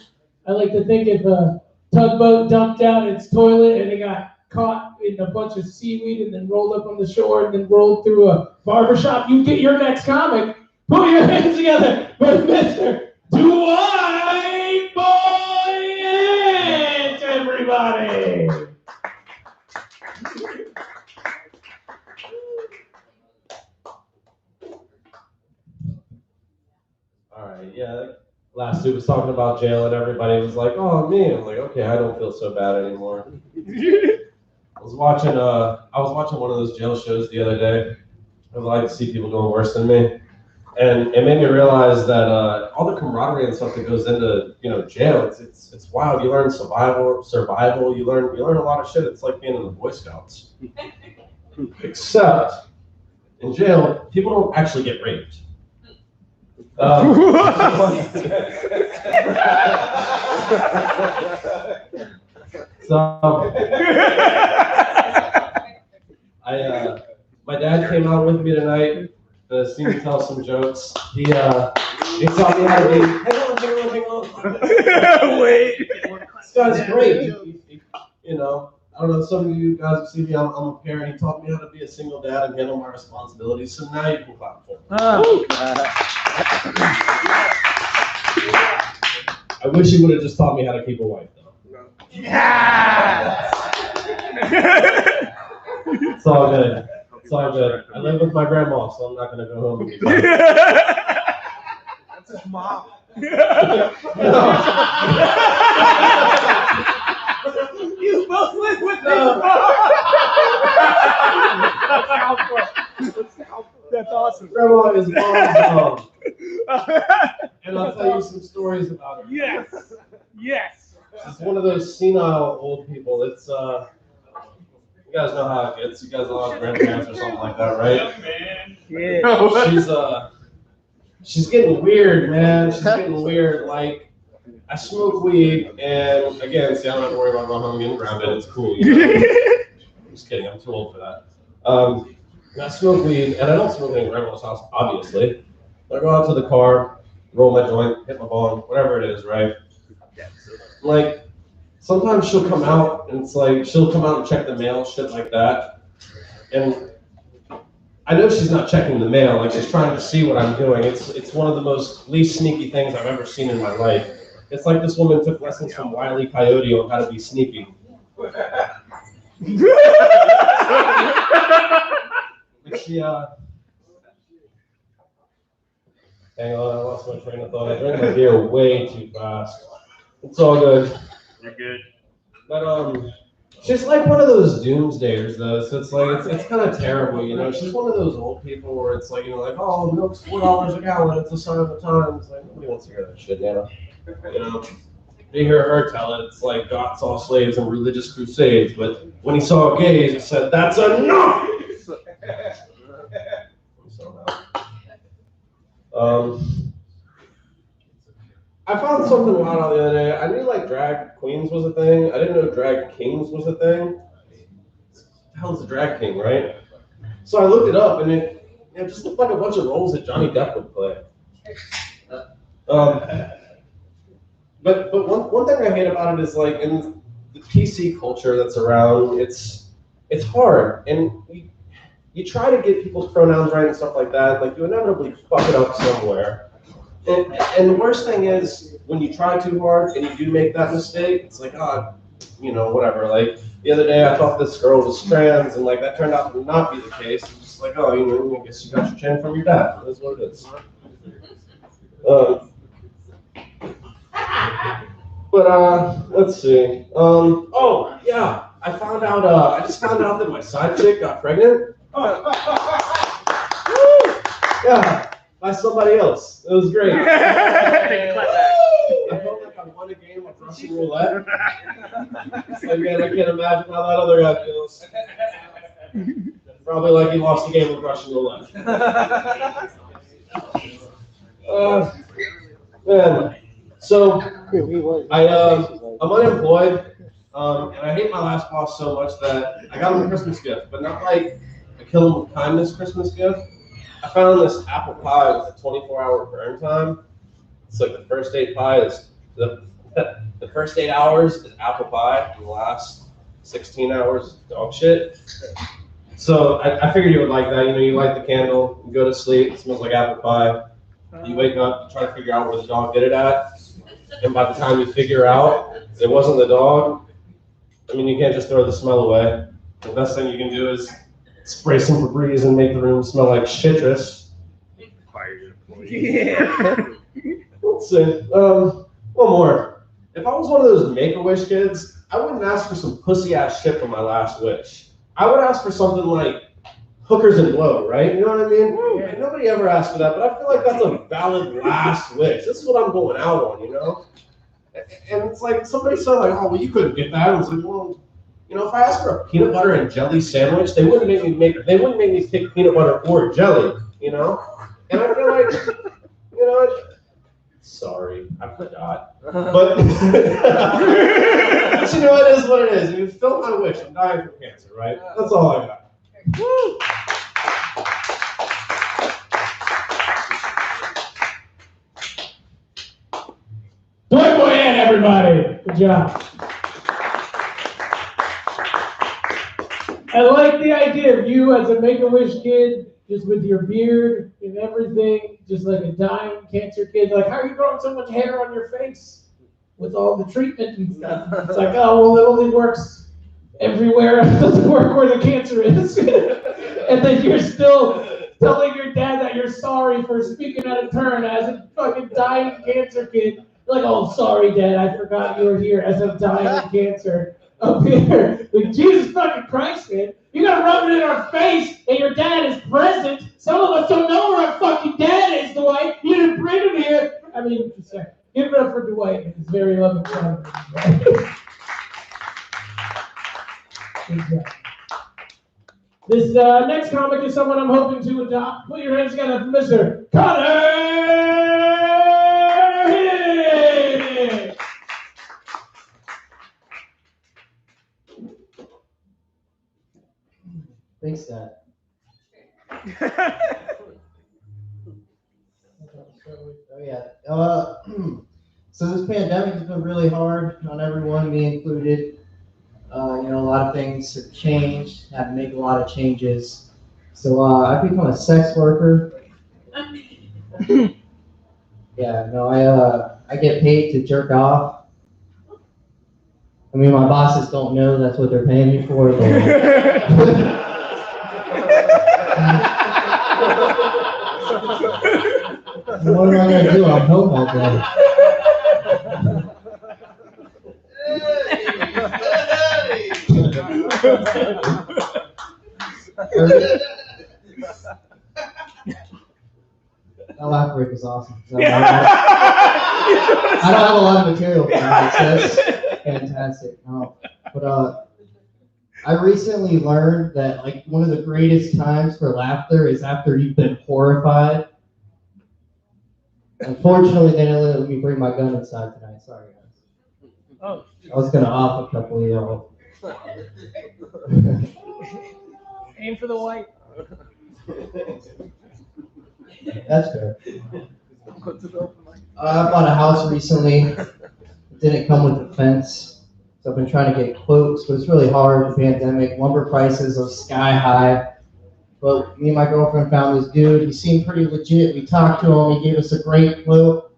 I like to think if a tugboat dumped out its toilet and it got caught in a bunch of seaweed and then rolled up on the shore and then rolled through a barbershop, you get your next comic. Put your hands together for Mr. Dwight Boyens, everybody. All right, yeah. Last dude was talking about jail and everybody was like, "Oh, me." I'm like, okay, I don't feel so bad anymore. I was watching one of those jail shows the other day. I would like to see people doing worse than me. And it made me realize that all the camaraderie and stuff that goes into jail, it's wild. You learn survival. You learn a lot of shit. It's like being in the Boy Scouts. Except in jail, people don't actually get raped. My dad came out with me tonight to see me tell some jokes. He taught me how to be. Hang on. Wait. This guy's great. I don't know. Some of you guys have seen me. I'm a parent. He taught me how to be a single dad and handle my responsibilities. So now you can clap for me. I wish he would have just taught me how to keep a wife, though. Yeah. It's all good. I live with my grandma, so I'm not gonna go home. That's his mom. You both live with me. That's awesome. Grandma is mom's mom. And I'll tell you some stories about her. Yes. She's one of those senile old people. It's you guys know how it gets. You guys all have grandparents or something like that, right? Yeah. She's getting weird, man. She's getting weird. Like, I smoke weed, and again, see, I don't have to worry about going home and getting grounded. It's cool. I'm just kidding. I'm too old for that. I smoke weed, and I don't smoke it in grandma's house, obviously. I go out to the car, roll my joint, hit my bong, whatever it is, right? Like, sometimes she'll come out, and it's like, she'll come out and check the mail, shit like that. And I know she's not checking the mail, like she's trying to see what I'm doing. It's one of the least sneaky things I've ever seen in my life. It's like this woman took lessons from Wile E. Coyote on how to be sneaky. She, hang on, I lost my train of thought. I drank my beer way too fast. It's all good. You're good. But she's like one of those doomsdayers though, so it's kind of terrible, you know. She's one of those old people where it's like, you know, like, oh, milk's $4 a gallon, it's a sign of the times. Like, nobody wants to hear that shit now. You know, you hear her tell it, it's like God saw slaves and religious crusades, but when he saw gays, he said, that's enough! I found something wild out the other day. I knew like drag queens was a thing. I didn't know drag kings was a thing. What the hell is a drag king, right? So I looked it up, and it just looked like a bunch of roles that Johnny Depp would play. But one thing I hate about it is like in the PC culture that's around, it's hard, and you try to get people's pronouns right and stuff like that. Like you inevitably fuck it up somewhere. And the worst thing is when you try too hard and you do make that mistake, it's like, oh, you know, whatever. Like the other day I thought this girl was trans and like that turned out to not be the case. It's just like, oh, you know, I guess you got your chin from your dad. That's what it is. Let's see. Oh yeah, I found out, I just found out that my side chick got pregnant. Yeah. By somebody else. It was great. I felt like I won a game of Russian roulette. It's like, man, I can't imagine how that other guy feels. Probably like he lost the game of Russian roulette. Man, so I'm unemployed, and I hate my last boss so much that I got him a Christmas gift, but not like a kill him with kindness Christmas gift. I found this apple pie with a 24-hour burn time. It's like the first 8 pie is the first 8 hours is apple pie, and the last 16 hours is dog shit. So I figured you would like that. You know, you light the candle, you go to sleep, it smells like apple pie. You wake up, you try to figure out where the dog did it at, and by the time you figure out it wasn't the dog, I mean, you can't just throw the smell away. The best thing you can do is spray some Febreze and make the room smell like citrus. Yeah. Let's see. One more. If I was one of those Make-A-Wish kids, I wouldn't ask for some pussy-ass shit for my last wish. I would ask for something like hookers and blow, right? You know what I mean? Yeah. Nobody ever asked for that, but I feel like that's a valid last wish. This is what I'm going out on, you know? And it's like, somebody said like, oh, well, you couldn't get that. I was like, well, you know, if I asked for a peanut butter and jelly sandwich, they wouldn't make me pick peanut butter or jelly, you know? And I feel like, you know, sorry, I forgot. But, but you know, it is what it is. It's still my wish. I'm dying from cancer, right? That's all I got. Woo! Flamboyant, everybody. Good job. I like the idea of you as a Make-A-Wish kid, just with your beard and everything, just like a dying cancer kid. Like, how are you growing so much hair on your face with all the treatment and stuff? It's like, oh, well, it only works everywhere. It doesn't work where the cancer is. And then you're still telling your dad that you're sorry for speaking out of turn as a fucking dying cancer kid. You're like, oh, sorry, Dad, I forgot you were here as a dying cancer. Up here, like, Jesus fucking Christ, man. You gotta rub it in our face and your dad is present. Some of us don't know where our fucking dad is, Dwight. You didn't bring him here. I mean, just saying. Give it up for Dwight and his very loving son. This next comic is someone I'm hoping to adopt. Put your hands together for Mr. Connor! Thanks, Dad. Oh yeah. So this pandemic has been really hard on everyone, me included. You know, a lot of things have changed. Had to make a lot of changes. So I become a sex worker. Yeah, no, I get paid to jerk off. I mean, my bosses don't know that's what they're paying me for, but what am I gonna do? I'm home all day. That laugh break is awesome. I don't have a lot of material for that, so that's fantastic. No, but I recently learned that like one of the greatest times for laughter is after you've been horrified. Unfortunately, they didn't let me bring my gun inside tonight. Sorry, guys. Oh. I was gonna off a couple of y'all. Aim for the white. That's fair. I bought a house recently. It didn't come with a fence, so I've been trying to get quotes, but it's really hard. The pandemic, lumber prices are sky high. But me and my girlfriend found this dude. He seemed pretty legit. We talked to him. He gave us a great quote.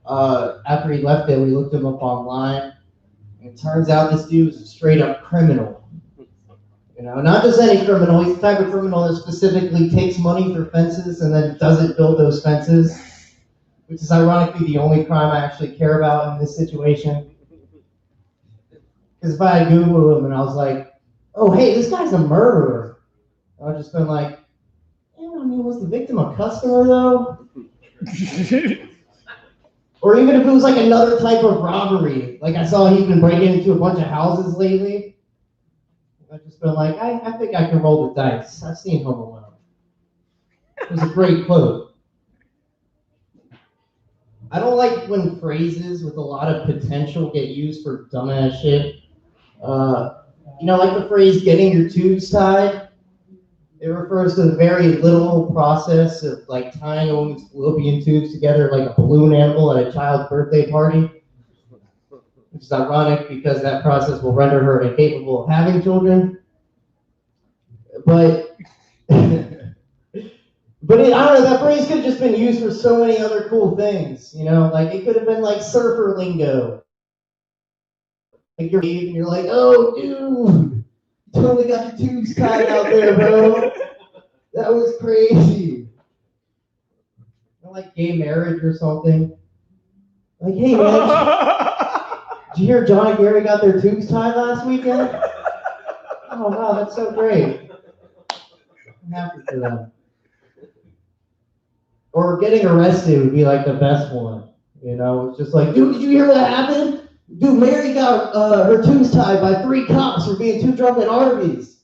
After he left it, we looked him up online. And it turns out this dude was a straight up criminal. You know, not just any criminal. He's the type of criminal that specifically takes money for fences and then doesn't build those fences, which is ironically the only crime I actually care about in this situation. Because if I had Googled him and I was like, oh, hey, this guy's a murderer, I would just been like, yeah, I mean, was the victim a customer though? Or even if it was like another type of robbery, like I saw he's been breaking into a bunch of houses lately. I've just been like, I think I can roll the dice. I've seen Home Alone. It was a great quote. I don't like when phrases with a lot of potential get used for dumbass shit. You know, like the phrase getting your tubes tied. It refers to the very literal process of like tying a woman's fallopian tubes together like a balloon animal at a child's birthday party. Which is ironic because that process will render her incapable of having children. But I don't know, that phrase could have just been used for so many other cool things, you know? Like it could have been like surfer lingo. Like you're like, oh dude, totally got your tubes tied out there, bro. That was crazy. Or like gay marriage or something. Like, hey man, did you hear John and Gary got their tubes tied last weekend? Oh wow, that's so great. I'm happy for them. Or getting arrested would be like the best one. You know, it's just like, dude, did you hear what happened? Dude, Mary got her tubes tied by 3 cops for being too drunk at Arby's.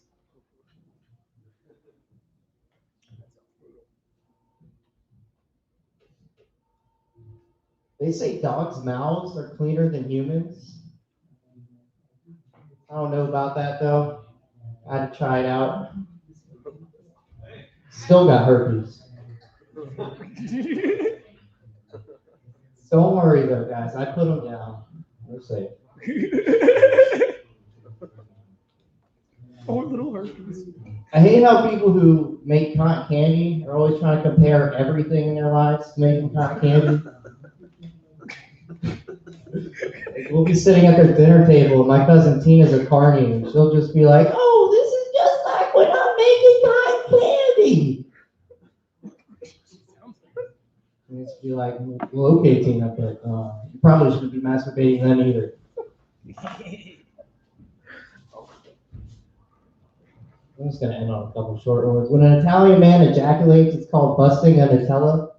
They say dogs' mouths are cleaner than humans. I don't know about that though. I had to try it out. Still got herpes. Don't worry though, guys. I put them down. We're safe. Oh, little herpes. I hate how people who make cotton candy are always trying to compare everything in their lives to making cotton candy. Like, we'll be sitting at their dinner table, and my cousin Tina's a carny, and she'll just be like, "Oh, this is just like when I'm making cotton candy." And it's be like, "Well, okay, Tina, but you probably shouldn't be masturbating then either." I'm just gonna end on a couple short ones. When an Italian man ejaculates, it's called busting a Nutella.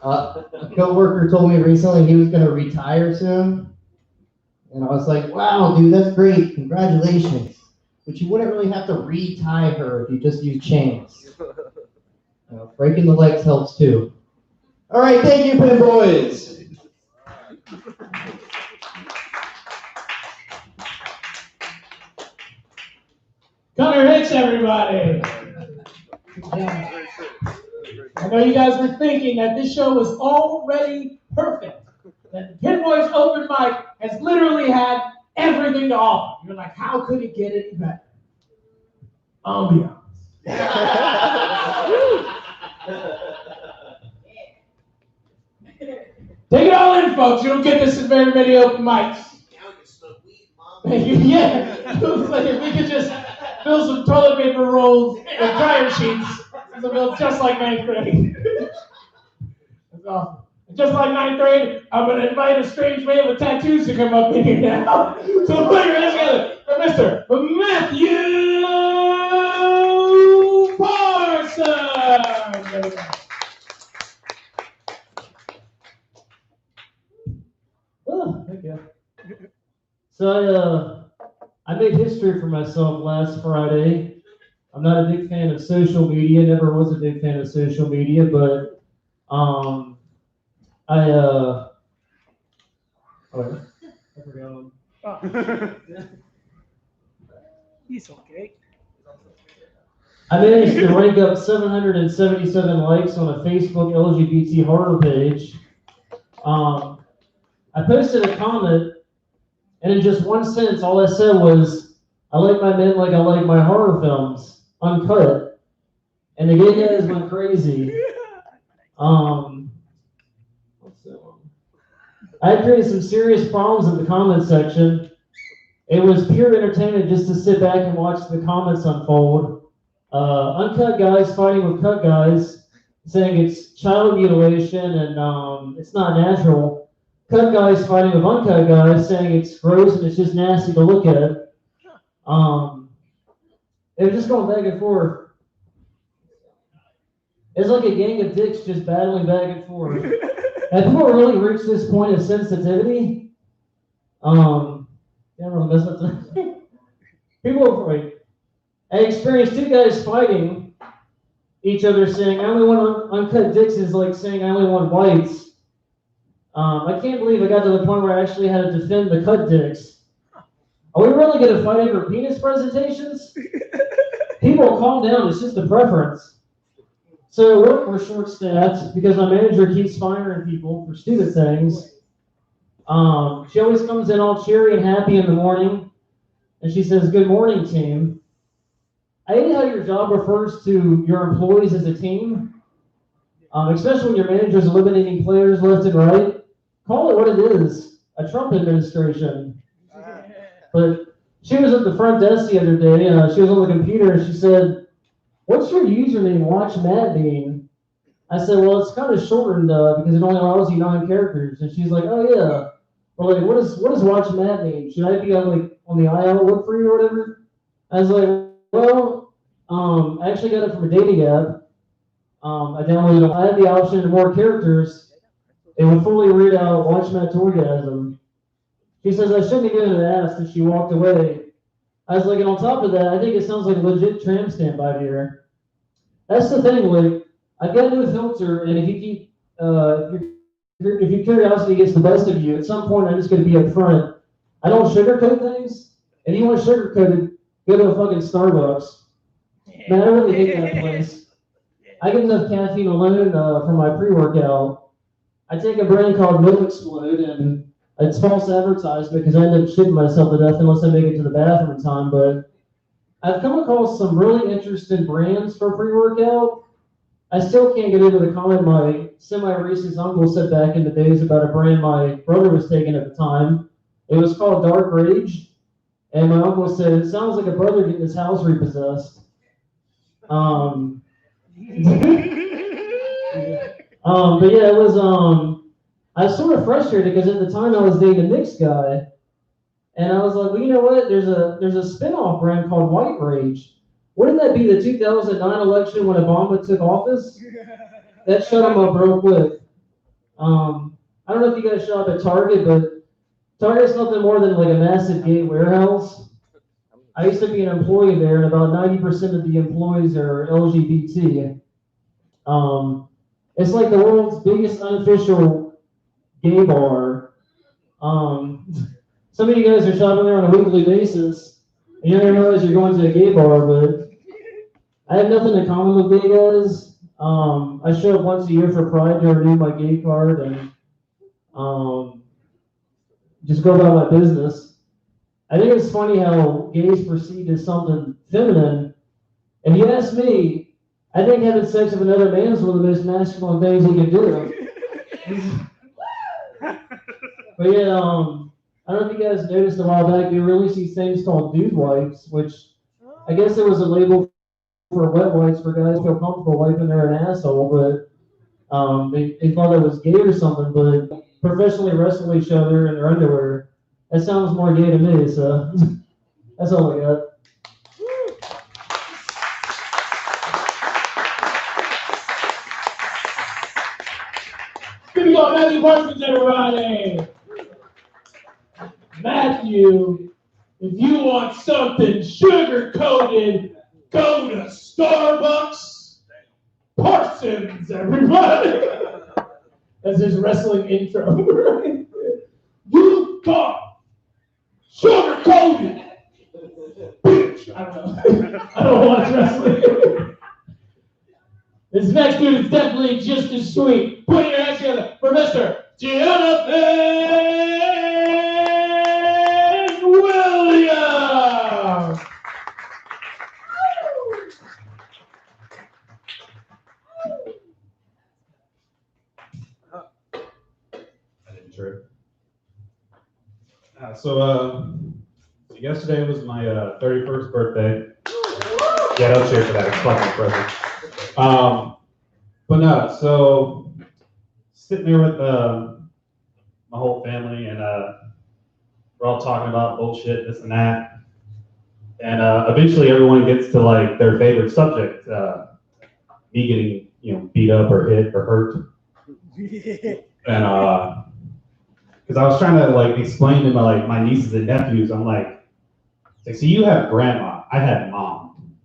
A coworker told me recently he was going to retire soon, and I was like, "Wow, dude, that's great, congratulations!" But you wouldn't really have to retie her if you just use chains. You know, breaking the legs helps too. All right, thank you, Pinboys. Connor Hicks, everybody. Yeah. I know you guys were thinking that this show was already perfect. That the Pinboys open mic has literally had everything to offer. You're like, how could it get any better? ambiance. Take it all in, folks. You don't get this at very many open mics. Yeah, it was like if we could just fill some toilet paper rolls with dryer sheets, it'll feel just like ninth grade. That's awesome. Just like ninth grade, I'm going to invite a strange man with tattoos to come up in here now. So put your hands together for Mr. Matthew Parsons. Oh, thank you. So I made history for myself last Friday. I'm not a big fan of social media, never was a big fan of social media, but I forgot. He's okay. I managed to rank up 777 likes on a Facebook LGBT horror page. I posted a comment, and in just one sentence, all I said was, I like my men like I like my horror films, uncut. And the gay guys went crazy. I had created some serious problems in the comment section. It was pure entertainment just to sit back and watch the comments unfold. Uncut guys fighting with cut guys, saying it's child mutilation and it's not natural. Cut guys fighting with uncut guys, saying it's gross and it's just nasty to look at. It was just going back and forth. It's like a gang of dicks just battling back and forth. Have people really reached this point of sensitivity? Can't really mess up the people. Right. I experienced two guys fighting each other, saying I only want uncut dicks is like saying I only want whites. I can't believe I got to the point where I actually had to defend the cut dicks. Are we really going to fight over penis presentations? People, calm down. It's just a preference. So we're short-staffed because my manager keeps firing people for stupid things. She always comes in all cheery and happy in the morning, and she says, "Good morning, team." I hate how your job refers to your employees as a team, especially when your manager's eliminating players left and right. Call it what it is, a Trump administration. But she was at the front desk the other day, she was on the computer, and she said, "What's your username, Watch Mad mean?" I said, "Well, it's kind of shortened because it only allows you 9 characters." And she's like, "Oh yeah." Well, like, what does Watch Mad mean? Should I be on the IL look for you or whatever? I was like, well, I actually got it from a dating app. I downloaded it. I had the option to more characters. It would fully read out Watch Mad Orgasm. She says I shouldn't have given an ass, and she walked away. I was like, and on top of that, I think it sounds like a legit tramp stamp out here. That's the thing, like, I've got no filter, and if you keep, if your curiosity gets the best of you, at some point I'm just going to be upfront. I don't sugarcoat things. If you want sugarcoated, go to a fucking Starbucks. Man, I really hate that place. I get enough caffeine alone from my pre-workout. I take a brand called No Explode, and it's false advertisement because I end up shitting myself to death unless I make it to the bathroom in time. But I've come across some really interesting brands for pre-workout. I still can't get over the comment my semi-racist uncle said back in the days about a brand my brother was taking at the time. It was called Dark Rage. And my uncle said, it sounds like a brother getting his house repossessed. But yeah, it was, I was sort of frustrated because at the time I was dating a mixed guy. And I was like, well, you know what? There's a spin-off brand called White Rage. Wouldn't that be the 2009 election when Obama took office? That shut him up real quick. I don't know if you guys shop at Target, but Target's nothing more than like a massive gay warehouse. I used to be an employee there, and about 90% of the employees are LGBT. It's like the world's biggest unofficial gay bar. Some of you guys are shopping there on a weekly basis, and you don't even realize you're going to a gay bar, but I have nothing in common with gay guys. I show up once a year for Pride to renew my gay card and just go about my business. I think it's funny how gay is perceived as something feminine If you ask me, I think having sex with another man is one of the most masculine things you can do. But yeah, I don't know if you guys noticed a while back, they released these things called dude wipes, which I guess there was a label for wet wipes for guys who feel comfortable wiping their own asshole, but they thought it was gay or something, but professionally wrestle each other in their underwear, that sounds more gay to me, so that's all I got. Give me all Matthew Parsons, everybody. Matthew, if you want something sugar-coated, go to Starbucks. Parsons, everybody. That's his wrestling intro. You got sugar-coated. Bitch, I don't know. I don't watch wrestling. This next dude is definitely just as sweet. Put your hands together for Mr. Jonathan Williams. I didn't trip. So yesterday was my 31st birthday. Yeah, don't cheer for that. It's fucking present. But no, so sitting there with my whole family, and we're all talking about bullshit, this and that. And eventually everyone gets to like their favorite subject, me getting, beat up or hit or hurt. And because I was trying to like explain to my nieces and nephews, I'm like, so you have grandma, I had mom.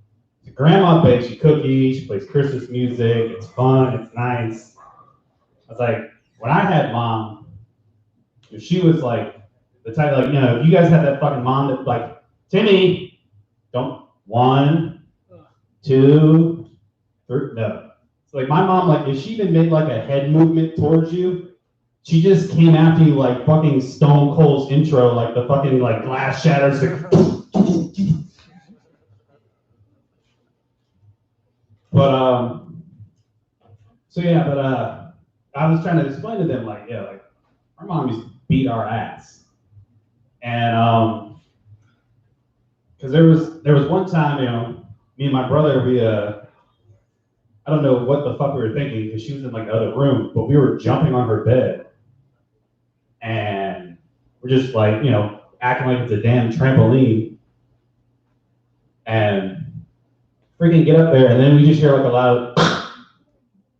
So grandma bakes you cookies, she plays Christmas music, it's fun, it's nice. I was like, when I had mom, she was like the type like, if you guys had that fucking mom that's like, Timmy, don't 1, 2, 3, no. So like my mom, like if she even made like a head movement towards you, she just came after you like fucking Stone Cold's intro, like the fucking like glass shatters. But so yeah, but I was trying to explain to them like, yeah, like our mom used to beat our ass, and because there was one time, me and my brother, we I don't know what the fuck we were thinking because she was in like the other room, but we were jumping on her bed, and we're just like acting like it's a damn trampoline, and freaking get up there, and then we just hear like a loud,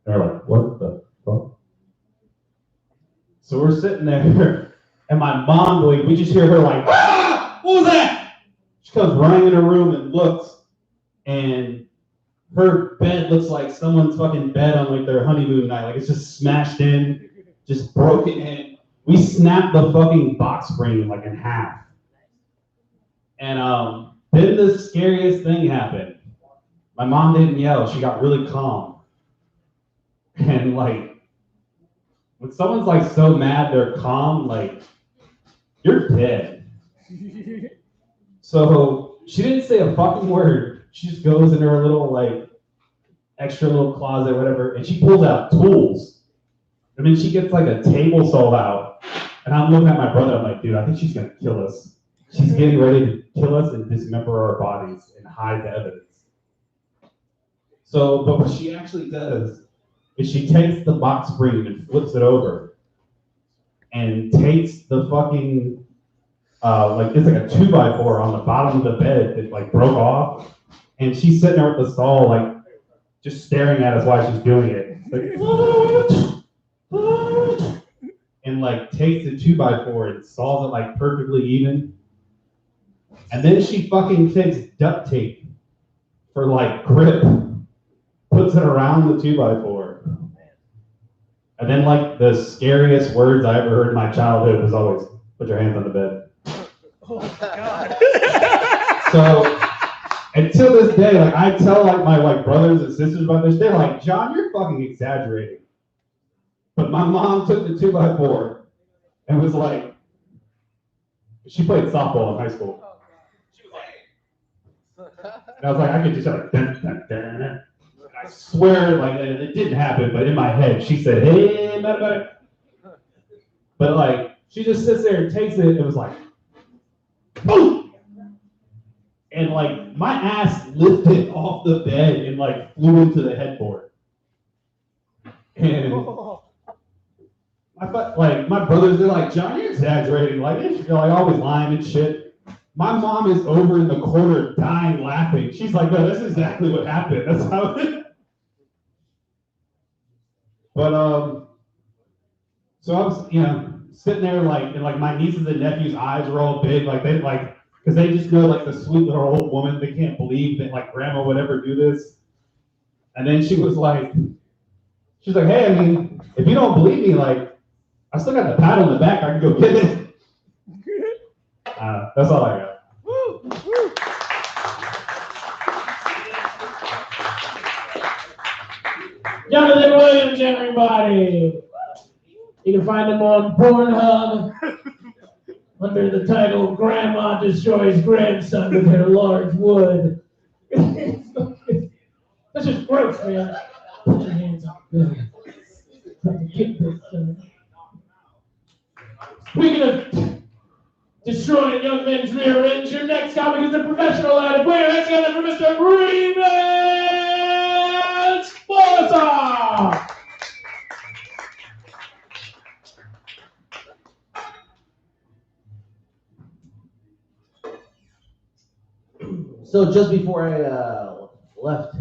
and we're like, what the fuck? So we're sitting there, and my mom, like, we just hear her like, ah! What was that? She comes running in her room and looks, and her bed looks like someone's fucking bed on like their honeymoon night. Like it's just smashed in, just broken in. We snapped the fucking box spring like in half. And then the scariest thing happened. My mom didn't yell, she got really calm. And like, when someone's like so mad they're calm, like, you're dead. So she didn't say a fucking word. She just goes into her little like extra little closet, whatever, and she pulls out tools. And then she gets like a table saw out. And I'm looking at my brother, I'm like, dude, I think she's gonna kill us. She's getting ready to kill us and dismember our bodies and hide the evidence. So, but what she actually does is she takes the box spring and flips it over and takes the fucking, like it's like a 2x4 on the bottom of the bed that like broke off. And she's sitting there with the saw, like just staring at us while she's doing it. Like, and like takes the 2x4 and saws it like perfectly even. And then she fucking takes duct tape for like grip, puts it around the 2x4. And then like the scariest words I ever heard in my childhood was always, put your hands on the bed. Oh my God. So until this day, like I tell like my like brothers and sisters about this, they're like, John, you're fucking exaggerating. But my mom took the 2x4 and was like, she played softball in high school. And I was like, I could just like, dun, dun, dun, dun. I swear, like, it didn't happen, but in my head, she said, hey, better. But like, she just sits there and takes it, and it was like, boom! And like, my ass lifted off the bed and like flew into the headboard. And I thought, like, my brothers, they're like, John, you're exaggerating. Like, you're like always lying and shit. My mom is over in the corner dying laughing. She's like, no, that's exactly what happened. That's how it. But so I was, sitting there like, and like my nieces and nephews' eyes were all big, like they like, because they just know like the sweet little old woman. They can't believe that like grandma would ever do this. And then she's like, hey, I mean, if you don't believe me, like, I still got the paddle in the back. I can go get it. That's all I got. Jonathan Williams, everybody. You can find him on Pornhub under the title Grandma Destroys Grandson with Her Large Wood. That's just gross, man. Put your hands up. Get this done. Speaking of destroying young men's rear ends, your next comic is a professional line player. Let's get it for Mr. Green Sponsor. So just before I left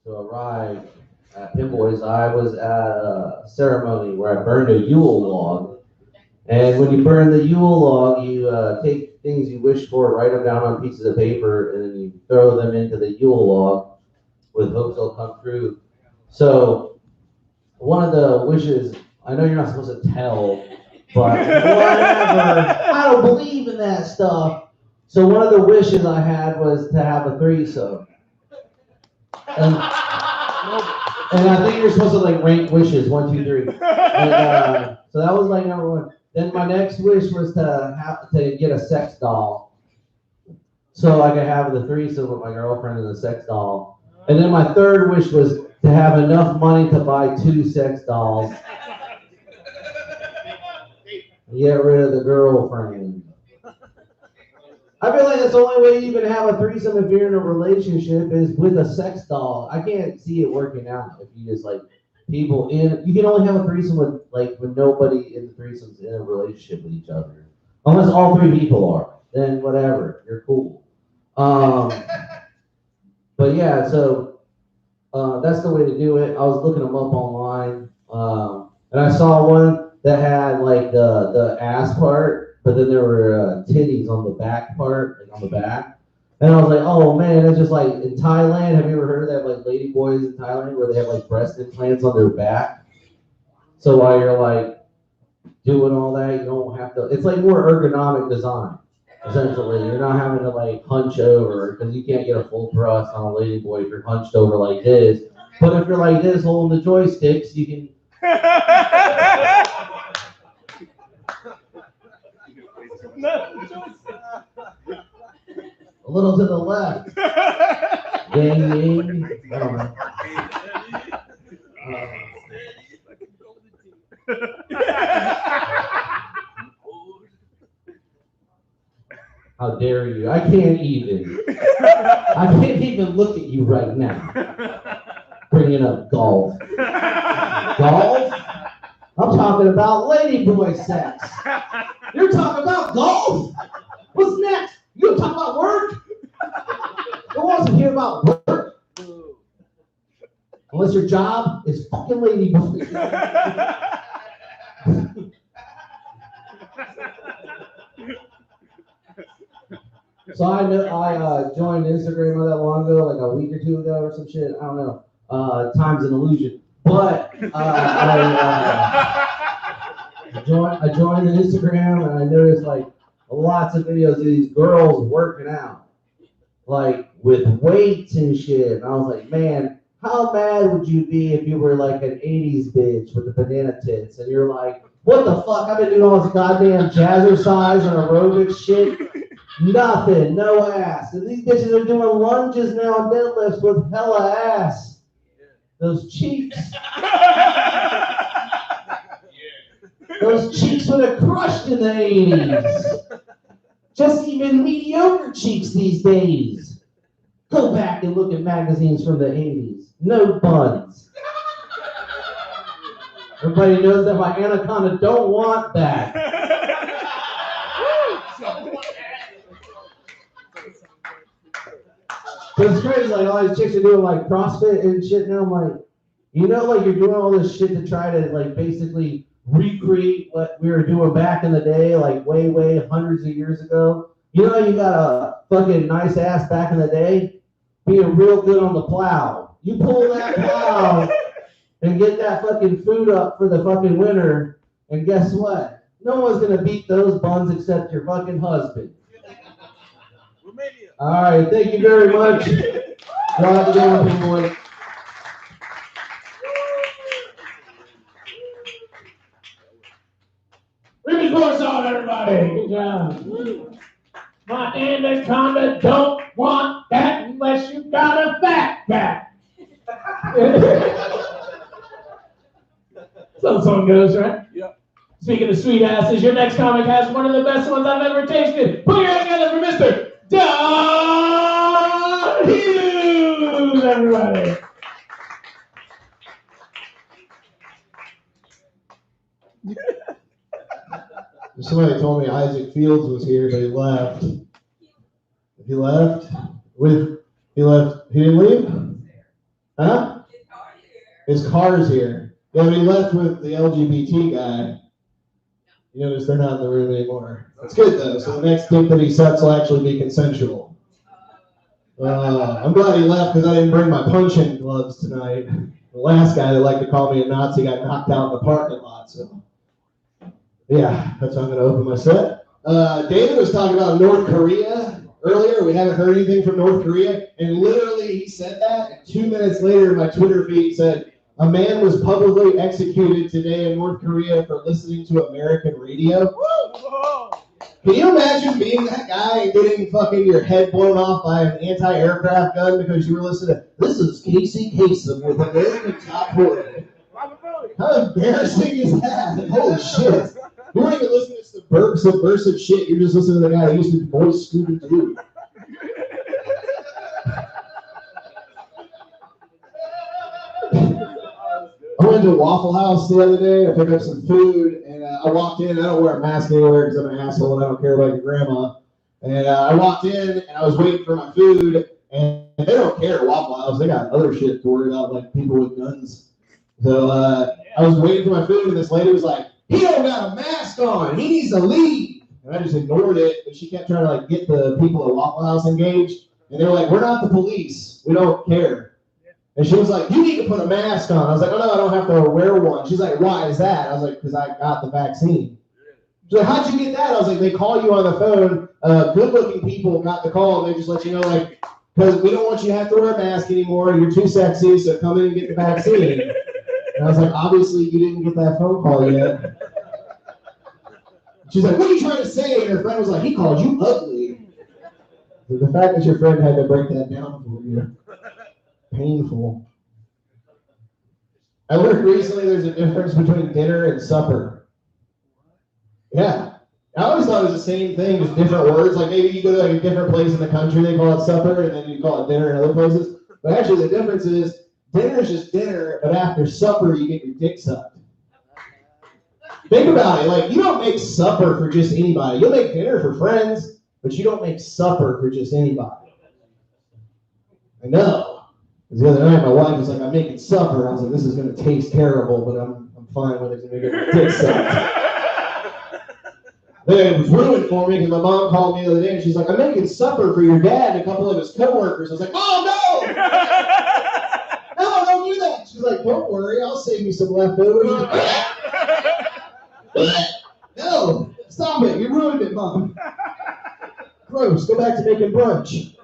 to arrive at Pinboys, I was at a ceremony where I burned a Yule log. And when you burn the Yule log, you take things you wish for, write them down on pieces of paper, and then you throw them into the Yule log with hopes they'll come true. So one of the wishes, I know you're not supposed to tell, but whatever, I don't believe in that stuff. So one of the wishes I had was to have a threesome. And I think you're supposed to like rank wishes, 1, 2, 3. And, so that was like number one. Then my next wish was to get a sex doll, so I could have the threesome with my girlfriend and the sex doll. And then my third wish was to have enough money to buy 2 sex dolls. Get rid of the girlfriend. I feel like that's the only way you even have a threesome if you're in a relationship is with a sex doll. I can't see it working out if you just like people in. You can only have a threesome with when nobody in the threesome's in a relationship with each other, unless all 3 people are. Then whatever, you're cool. But yeah, so that's the way to do it. I was looking them up online, and I saw one that had like the ass part. But then there were titties on the back part, like on the back. And I was like, oh man, it's just like in Thailand. Have you ever heard of that, like lady boys in Thailand where they have like breast implants on their back? So while you're like doing all that, you don't have to, it's like more ergonomic design, essentially. You're not having to like hunch over because you can't get a full thrust on a lady boy if you're hunched over like this. But if you're like this holding the joysticks, you can. A little to the left. Yang, yang. I don't know. How dare you? I can't even look at you right now. Bringing up golf. Golf? I'm talking about ladyboy sex. You're talking about golf? What's next? You talking about work? Who wants to hear about work? Unless your job is fucking ladyboy. So I joined Instagram not that long ago, like a week or 2 ago or some shit. I don't know. Time's an illusion. But I joined the Instagram and I noticed like lots of videos of these girls working out, like with weights and shit. And I was like, man, how mad would you be if you were like an 80s bitch with the banana tits and you're like, what the fuck? I've been doing all this goddamn jazzercise and aerobic shit Nothing, no ass. And these bitches are doing lunges now and deadlifts with hella ass. Those cheeks. Those cheeks would have crushed in the 80s. Just even mediocre cheeks these days. Go back and look at magazines from the 80s. No buns. Everybody knows that my anaconda don't want that. But it's crazy, like all these chicks are doing like CrossFit and shit now. I'm like, you know, like you're doing all this shit to try to like basically recreate what we were doing back in the day, like way, way hundreds of years ago. You know, you got a fucking nice ass back in the day, being real good on the plow. You pull that plow and get that fucking food up for the fucking winter, and guess what? No one's gonna beat those buns except your fucking husband. All right, thank you very much. Y'all have a good one, Pinboys. Ricky course on, everybody. Good job. My anaconda don't want that unless you got a fat back. So the song goes, right? Yep. Speaking of sweet asses, your next comic has one of the best ones I've ever tasted. Put your hands together for Mr. Don Hughes, everybody. Somebody told me Isaac Fields was here, but he left. He left? He left. He didn't leave? Huh? His car's here. Yeah, but he left with the LGBT guy. You notice they're not in the room anymore. That's good, though. So the next dick that he sucks will actually be consensual. I'm glad he left because I didn't bring my punching gloves tonight. The last guy that liked to call me a Nazi got knocked out in the parking lot, so... Yeah, that's how I'm going to open my set. David was talking about North Korea earlier. We haven't heard anything from North Korea. And literally he said that. And 2 minutes later, my Twitter feed said, a man was publicly executed today in North Korea for listening to American radio. Can you imagine being that guy and getting fucking your head blown off by an anti-aircraft gun because you were listening to, this is Casey Kasem with American Top 40. How embarrassing is that? Holy shit. You weren't even listening to subversive shit. You're just listening to the guy who used to voice Scooby-Doo. I went to Waffle House the other day. I picked up some food, and I walked in. I don't wear a mask anywhere because I'm an asshole and I don't care about your grandma. And I walked in, and I was waiting for my food, and they don't care at Waffle House. They got other shit to worry about, like people with guns. So I was waiting for my food, and this lady was like, he don't got a mask on. He needs to leave. And I just ignored it, but she kept trying to like get the people at Waffle House engaged. And they were like, we're not the police. We don't care. And she was like, you need to put a mask on. I was like, oh, no, I don't have to wear one. She's like, why is that? I was like, because I got the vaccine. She's like, how'd you get that? I was like, they call you on the phone. Good-looking people got the call, and they just let you know, like, because we don't want you to have to wear a mask anymore. You're too sexy, so come in and get the vaccine. And I was like, obviously, you didn't get that phone call yet. She's like, what are you trying to say? And her friend was like, he called you ugly. But the fact that your friend had to break that down for you, painful. I learned recently there's a difference between dinner and supper. Yeah. I always thought it was the same thing, just different words. Like maybe you go to like a different place in the country, they call it supper, and then you call it dinner in other places. But actually the difference is dinner is just dinner, but after supper you get your dick sucked. Think about it, like you don't make supper for just anybody. You'll make dinner for friends, but you don't make supper for just anybody. I know. Because the other night my wife was like, I'm making supper. I was like, this is going to taste terrible, but I'm fine with it because I'm going to get my dick sucked. Then it was ruined for me because my mom called me the other day and she's like, I'm making supper for your dad and a couple of his coworkers. I was like, oh no! No, don't do that. She's like, don't worry, I'll save you some leftovers. No, stop it. You ruined it, Mom. Gross. Go back to making brunch.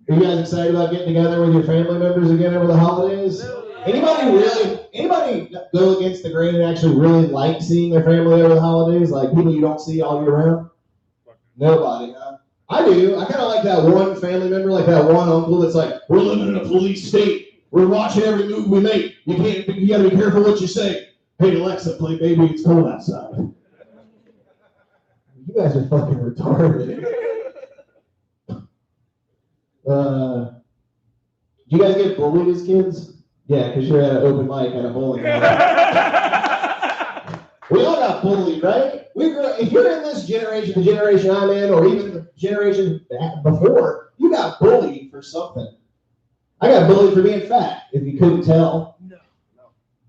Are you guys excited about getting together with your family members again over the holidays? Anybody anybody go against the grain and actually really like seeing their family over the holidays? Like people you don't see all year round? Nobody, huh? I do. I kind of like that one family member, like that one uncle that's like, we're living in a police state. We're watching every move we make. You gotta be careful what you say. Hey, Alexa, play Baby It's Cold Outside. You guys are fucking retarded. You guys get bullied as kids? Yeah, because you're at an open mic at a bowling alley. We all got bullied, right? If you're in this generation, the generation I'm in, or even the generation before, you got bullied for something. I got bullied for being fat, if you couldn't tell. No.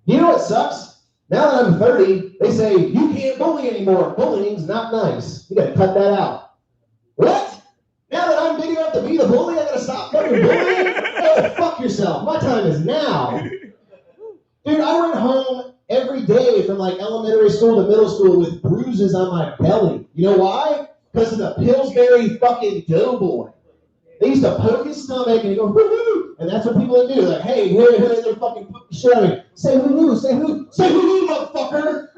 You know what sucks? Now that I'm 30, they say, you can't bully anymore. Bullying's not nice. You gotta cut that out. What? Now that I'm big enough to be the bully, I gotta stop fucking bullying? Oh, fuck yourself. My time is now. Dude, I went home every day from like elementary school to middle school with bruises on my belly. You know why? Because of the Pillsbury fucking doughboy. They used to poke his stomach and go, woo-hoo! And that's what people would do. Like, hey, they're fucking poking shit on me. Say woo-hoo, say woo, say woo-hoo, motherfucker!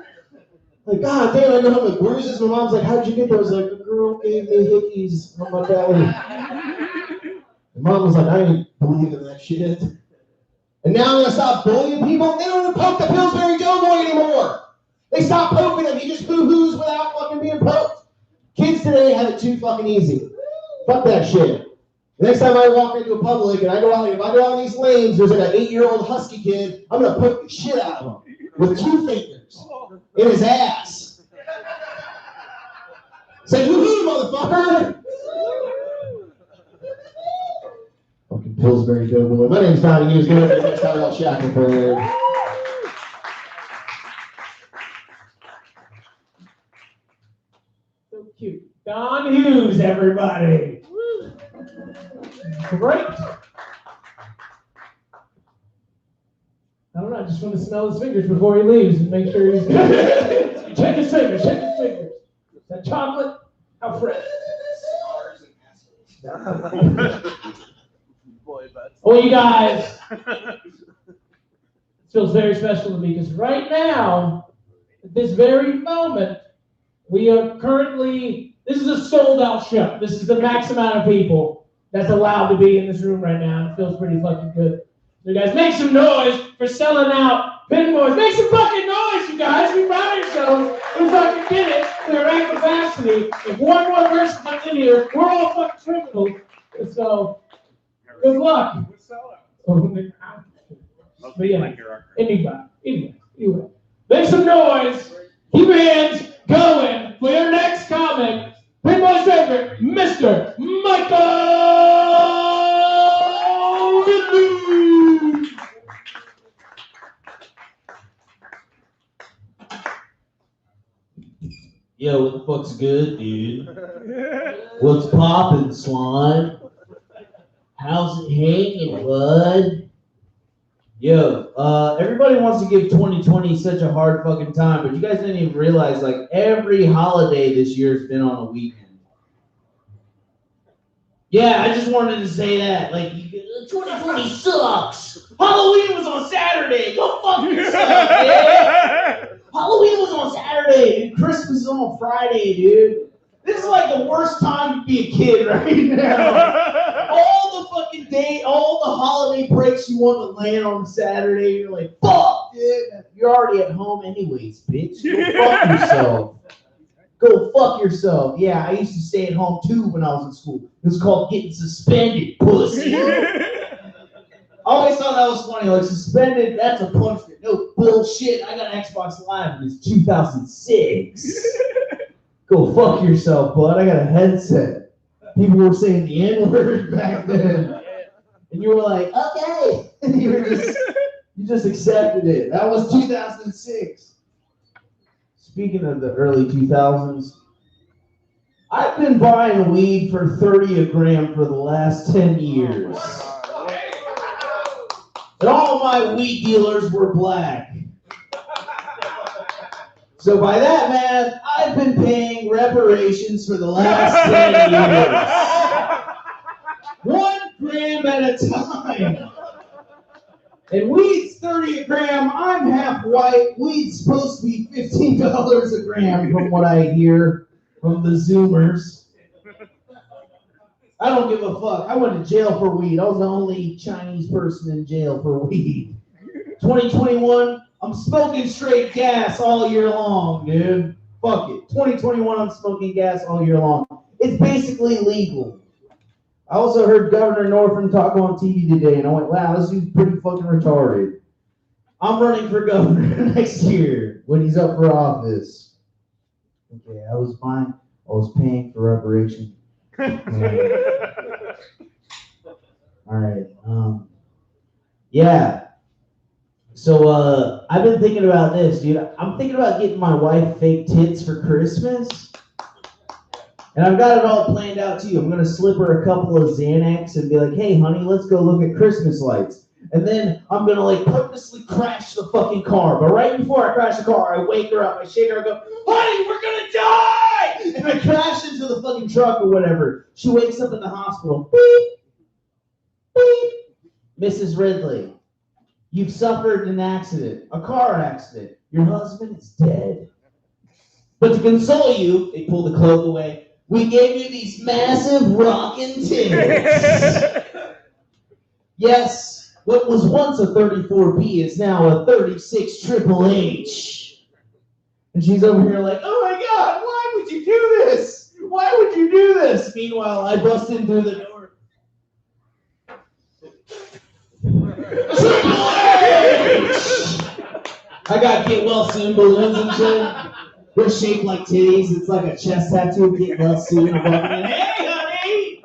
Like, god damn, I go home with bruises. My mom's like, how'd you get those? Like, the girl gave me hickeys on my belly. And mom was like, I ain't believing that shit. And now I'm gonna stop bullying people. They don't even poke the Pillsbury Doughboy anymore. They stop poking him. He just hoo-hoos without fucking being poked. Kids today have it too fucking easy. Fuck that shit. The next time I walk into a public and I go out, if I go out in these lanes, there's like an 8-year-old husky kid, I'm gonna poke the shit out of him with 2 fingers in his ass. Say woo-hoo, motherfucker! Fucking Pillsbury Doughboy. My name's Donnie Hughes. Go ahead and next time I'll Shackelford. So cute. Don Hughes, everybody. Great. I don't know, I just want to smell his fingers before he leaves and make sure he's good. Check his fingers, check his fingers. Is that chocolate? How fresh? Oh, you guys. It feels very special to me because right now, at this very moment, we are currently, this is a sold out show. This is the max amount of people that's allowed to be in this room right now. It feels pretty fucking good. So you guys, make some noise for selling out Pinboys. Make some fucking noise, you guys. We proud of yourselves. We fucking did it. We're at capacity. If one more person comes in here, we're all fucking criminals. So, good luck. But yeah, anyway. Make some noise. Keep your hands going for your next comic. Pinboy's favorite, Mr. Michael. Yo, what the fuck's good, dude? What's poppin', slime? How's it hanging, bud? Yo, everybody wants to give 2020 such a hard fucking time, but you guys didn't even realize, like, every holiday this year has been on a weekend. Yeah, I just wanted to say that. Like, 2020 sucks. Halloween was on Saturday. Go fuck yourself, man. Halloween was on Saturday, and Christmas is on Friday, dude. This is like the worst time to be a kid right now. All the fucking day, all the holiday breaks you want to land on Saturday. You're like, fuck, dude. You're already at home anyways, bitch. Go fuck yourself. Go fuck yourself. Yeah, I used to stay at home too when I was in school. It was called getting suspended, pussy. I always thought that was funny. Like, suspended, that's a punishment. No bullshit. I got an Xbox Live and it's 2006. Go fuck yourself, bud. I got a headset. People were saying the N-word back then. And you were like, okay. You just accepted it. That was 2006. Speaking of the early 2000s, I've been buying weed for $30 a gram for the last 10 years. And all of my weed dealers were black. So by that math, I've been paying reparations for the last 10 years. 1 gram at a time. And weed's 30 a gram. I'm half white. Weed's supposed to be $15 a gram from what I hear from the Zoomers. I don't give a fuck. I went to jail for weed. I was the only Chinese person in jail for weed. 2021, I'm smoking straight gas all year long, dude. Fuck it. 2021, I'm smoking gas all year long. It's basically legal. I also heard Governor Northam talk on TV today, and I went, wow, this dude's pretty fucking retarded. I'm running for governor next year when he's up for office. Okay, I was paying for reparation. All right. Yeah. So I've been thinking about this, dude. I'm thinking about getting my wife fake tits for Christmas. And I've got it all planned out too. I'm gonna slip her a couple of Xanax and be like, hey honey, let's go look at Christmas lights. And then I'm gonna like purposely crash the fucking car. But right before I crash the car, I wake her up, I shake her, I go, honey, we're gonna die! And I crash into the fucking truck or whatever. She wakes up in the hospital. Beep, beep. Mrs. Ridley, you've suffered an accident, a car accident. Your husband is dead. But to console you, they pull the cloak away. We gave you these massive rockin' tits. Yes, what was once a 34B is now a 36 Triple H. And she's over here like, oh my God, why would you do this? Why would you do this? Meanwhile, I bust in through the door. Triple H! I got get well soon balloons and shit. They're shaped like titties. It's like a chest tattoo. Get well soon. I'm walking in. Hey, honey!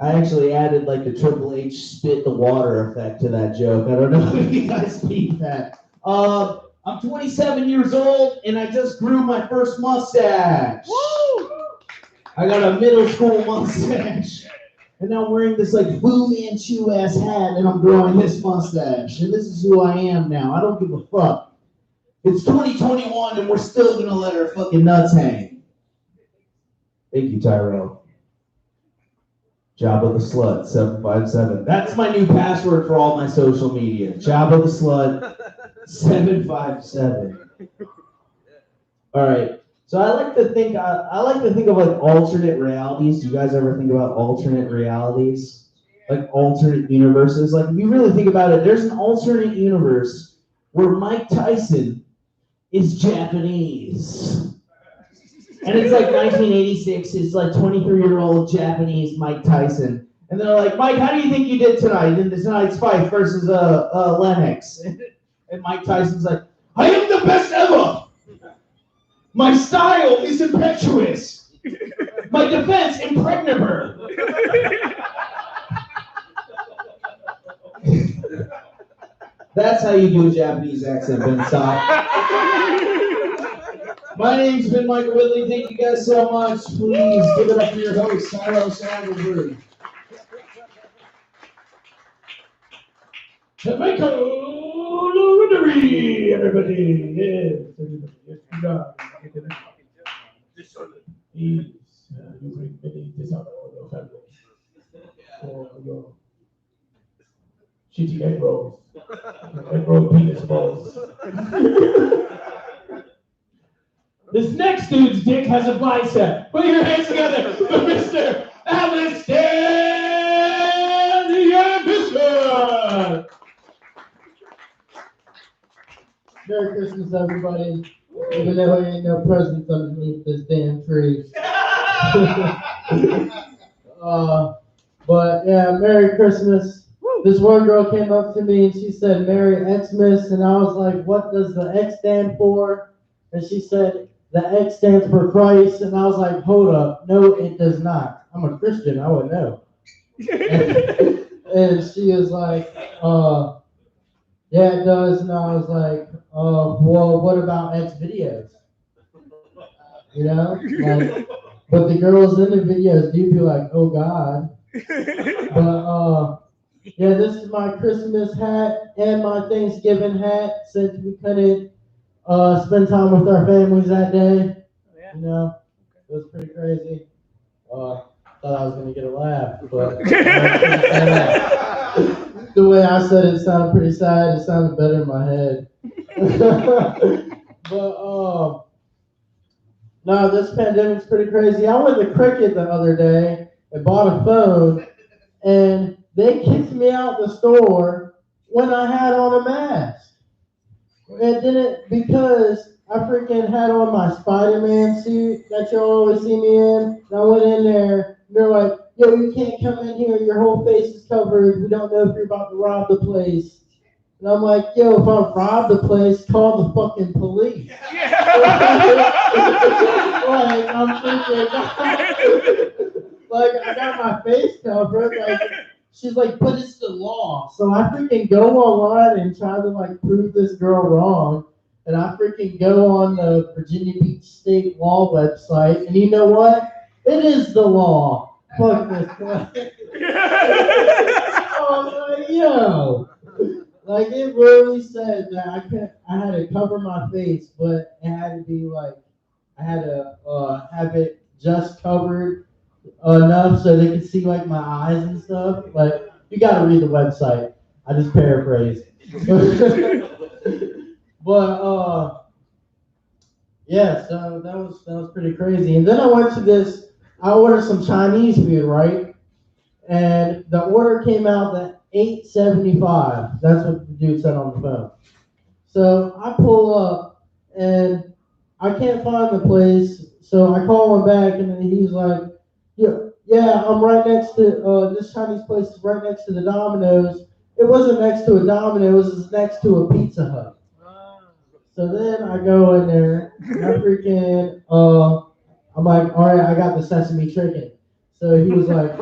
I actually added like the Triple H spit the water effect to that joke. I don't know if you guys peeped that. I'm 27 years old and I just grew my first mustache. Woo! I got a middle school mustache. And now I'm wearing this like Fu Manchu ass hat and I'm growing this mustache. And this is who I am now. I don't give a fuck. It's 2021 and we're still gonna let our fucking nuts hang. Thank you, Tyrell. Jabba the Slut 757. That's my new password for all my social media. Jabba the Slut 757. All right. So I like to think of like alternate realities. Do you guys ever think about alternate realities? Like alternate universes? Like if you really think about it, there's an alternate universe where Mike Tyson is Japanese. And it's like 1986, it's like 23-year-old Japanese Mike Tyson. And they're like, Mike, how do you think you did tonight in tonight's fight versus Lennox? And Mike Tyson's like, I am the best ever. My style is impetuous. My defense impregnable. That's how you do a Japanese accent, Ben Sai. My name's Ben Michael Whitley. Thank you guys so much. Please give it up for your host, Cyril Sandberg. Michael Whitley, everybody. Yes, everybody. Yes, you got it. Please, you bring many dishonor on your family. For your shitty egg rolls. Egg roll penis balls. This next dude's dick has a bicep. Put your hands together for Mr. Alistair the Ambition. Merry Christmas, everybody. Even though there ain't no presents underneath this damn tree. But yeah, Merry Christmas. This one girl came up to me and she said, Merry Xmas. And I was like, what does the X stand for? And she said, the X stands for Christ. And I was like, hold up. No, it does not. I'm a Christian. I would know. And she was like, yeah, it does. And I was like, well, what about X videos? You know? Like, but the girls in the videos do be like, oh, God. But, yeah, this is my Christmas hat and my Thanksgiving hat since we couldn't spend time with our families that day. You know, it was pretty crazy. Thought I was going to get a laugh, but The way I said it sounded pretty sad. It sounded better in my head. But no, this pandemic's pretty crazy. I went to Cricket the other day and bought a phone, and they kicked me out the store when I had on a mask. And didn't because I freaking had on my Spider-Man suit that you always see me in. And I went in there, and they're like, "Yo, you can't come in here. Your whole face is covered. We don't know if you're about to rob the place." And I'm like, "Yo, if I rob the place, call the fucking police." Like, I'm thinking, like, I got my face covered. Like, she's like, "But it's the law." So I freaking go online and try to, like, prove this girl wrong. And I freaking go on the Virginia Beach State Law website. And you know what? It is the law. Fuck this place. Oh, like, yo. Like, it really said that I had to cover my face, but it had to be like, I had to have it just covered enough so they could see like my eyes and stuff. Like, you gotta read the website. I just paraphrased. But yeah, so that was pretty crazy. And then I went to this. I ordered some Chinese food, right? And the order came out at $8.75. That's what the dude said on the phone. So I pull up and I can't find the place. So I call him back and then he's like, yeah, I'm right next to this Chinese place is right next to the Domino's. It wasn't next to a Domino's, it was next to a Pizza Hut. So then I go in there and I freaking I'm like, all right, I got the sesame chicken. So he was like,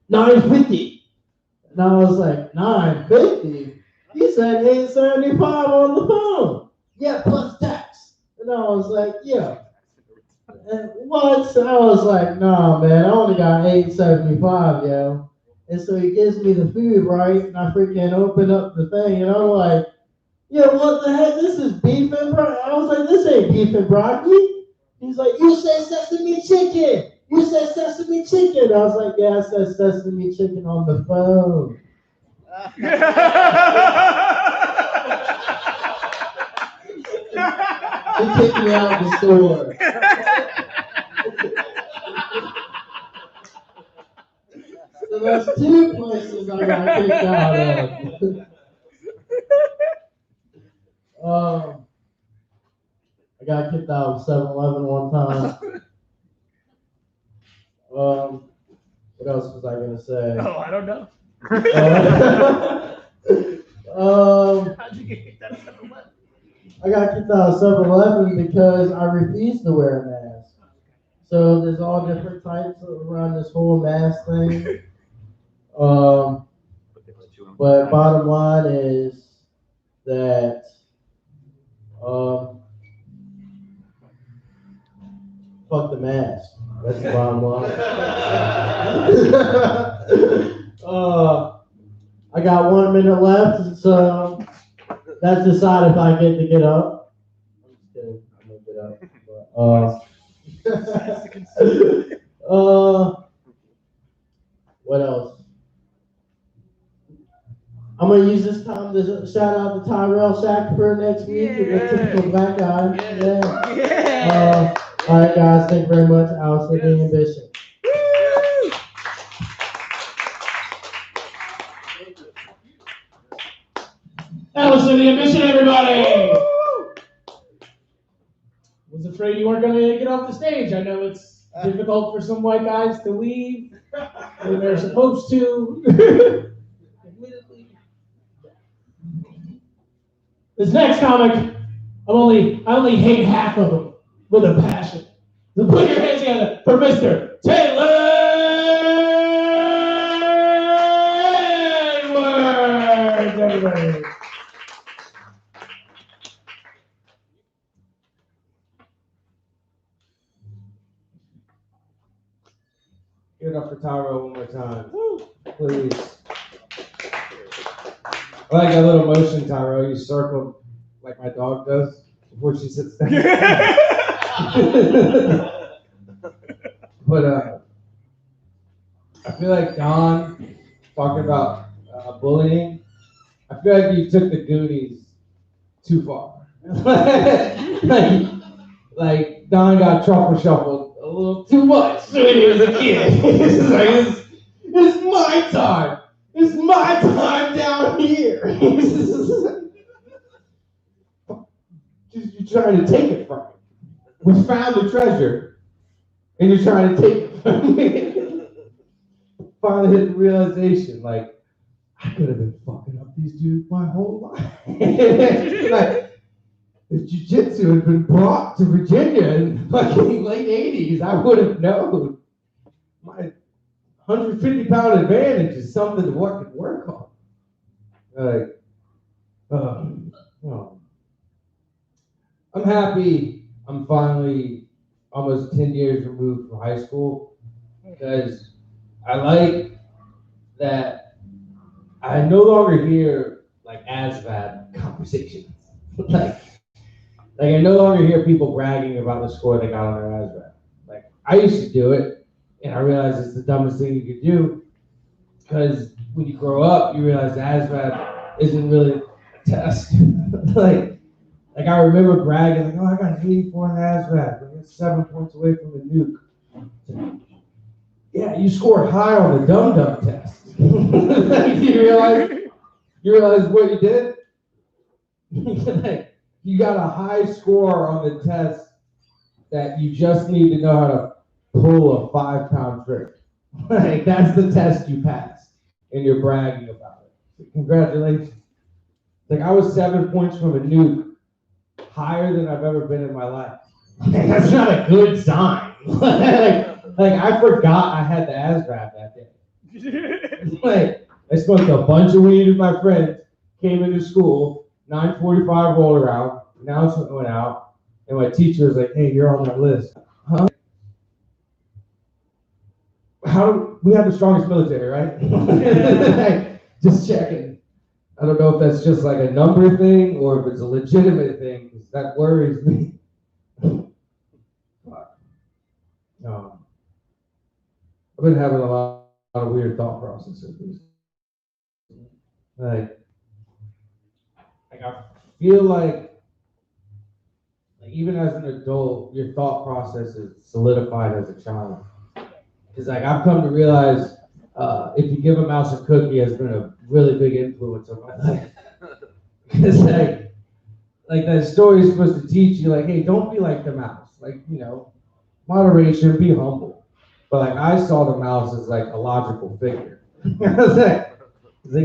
$9.50. And I was like, $9.50? He said $8.75 on the phone. Yeah, plus tax. And I was like, yeah. And what? So I was like, nah, man, I only got $8.75, yo. And so he gives me the food, right? And I freaking open up the thing, and I'm like, yeah, what the heck? This is beef and broccoli. I was like, this ain't beef and broccoli. He's like, you said sesame chicken. You said sesame chicken. I was like, yeah, I said sesame chicken on the phone. He kicked me out of the store. So there's two places I got kicked out of. I got kicked out of 7-Eleven one time. What else was I gonna say? Oh, I don't know. How'd you get kicked out of 7-Eleven? I got kicked out of 7-Eleven because I refused to wear a mask. So there's all different types around this whole mask thing. But bottom line is that fuck the mask. That's the bottom line. I got 1 minute left, so that's decide if I get to get up. I'm just kidding. I'm gonna get up. What else? I'm gonna use this time to shout out to Tyrell Shackford next week. The typical black guy. Yeah. All right, guys. Thank you very much. I'll say the ambition. Allison, the ambition, everybody! Was afraid you weren't going to get off the stage. I know it's difficult for some white guys to leave when they're supposed to. This next comic, I only hate half of them with a passion. So put your hands together for Mr. Taylor Edwards, everybody. Give it up for Tyro one more time. Please. I like that little motion, Tyro. You circle like my dog does before she sits down. But I feel like Don talking about bullying, I feel like you took the Goonies too far. like Don got truffle shuffled a little too much when he was a kid. It's like, it's my time. It's my time down here. You're trying to take it from me. We found the treasure, and you're trying to take it from me. Finally hit the realization, like, I could have been fucking up these dudes my whole life. Like, if jiu-jitsu had been brought to Virginia in fucking late 80s, I would have known. My 150-pound advantage is something to work on. Like, I'm happy I'm finally almost 10 years removed from high school because I like that I no longer hear like ASVAB conversations. like I no longer hear people bragging about the score they got on their ASVAB. Like I used to do it and I realized it's the dumbest thing you could do because when you grow up you realize the ASVAB isn't really a test. Like I remember bragging, like, oh, I got an 84 in the ASVAB. That's 7 points away from the nuke. Yeah, you scored high on the dum-dum test. you realize what you did? You got a high score on the test that you just need to know how to pull a 5-pound trick. Like that's the test you passed, and you're bragging about it. So congratulations. Like I was 7 points from a nuke. Higher than I've ever been in my life. That's not a good sign. like I forgot I had the ASVAB that day. Like I smoked a bunch of weed with my friends, came into school, 9:45 rolled around, announcement went out, and my teacher was like, "Hey, you're on that list." Huh? We have the strongest military, right? Just checking. I don't know if that's just like a number thing or if it's a legitimate thing, because that worries me. I've been having a lot of weird thought processes. Like I feel like even as an adult, your thought process is solidified as a child. Because like I've come to realize if you give a mouse a cookie has been a really big influence on my life. It's like that story is supposed to teach you, like, hey, don't be like the mouse. Like, moderation, be humble. But like I saw the mouse as like a logical figure. It's like,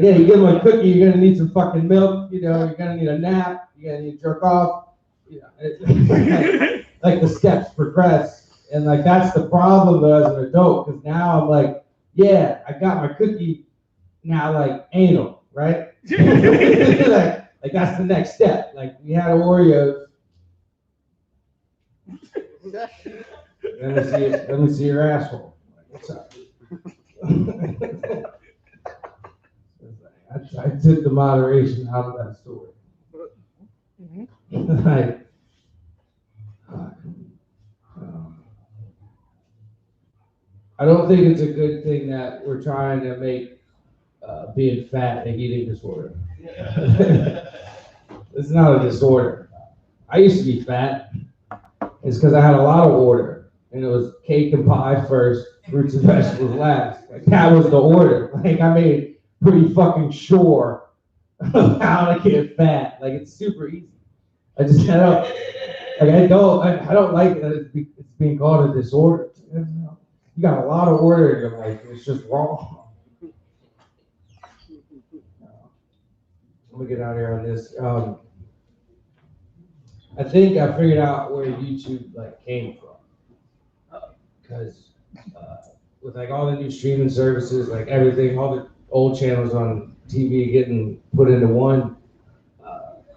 yeah, you give them a cookie, you're gonna need some fucking milk, you're gonna need a nap, you're gonna need to jerk off. Like the steps progress. And like that's the problem though as an adult, because now I'm like, yeah, I got my cookie, now like anal, right? like that's the next step. Like we had Oreos. Let me see your asshole. What's up? I took the moderation out of that story. I don't think it's a good thing that we're trying to make being fat an eating disorder. It's not a disorder. I used to be fat. It's because I had a lot of order. And it was cake and pie first, fruits and vegetables last. Like that was the order. Like I made pretty fucking sure of how to get fat. Like it's super easy. I don't like that it's being called a disorder. You got a lot of order in your life. It's just wrong. Let me get out of here on this. I think I figured out where YouTube came from, because with all the new streaming services, everything, all the old channels on TV getting put into one,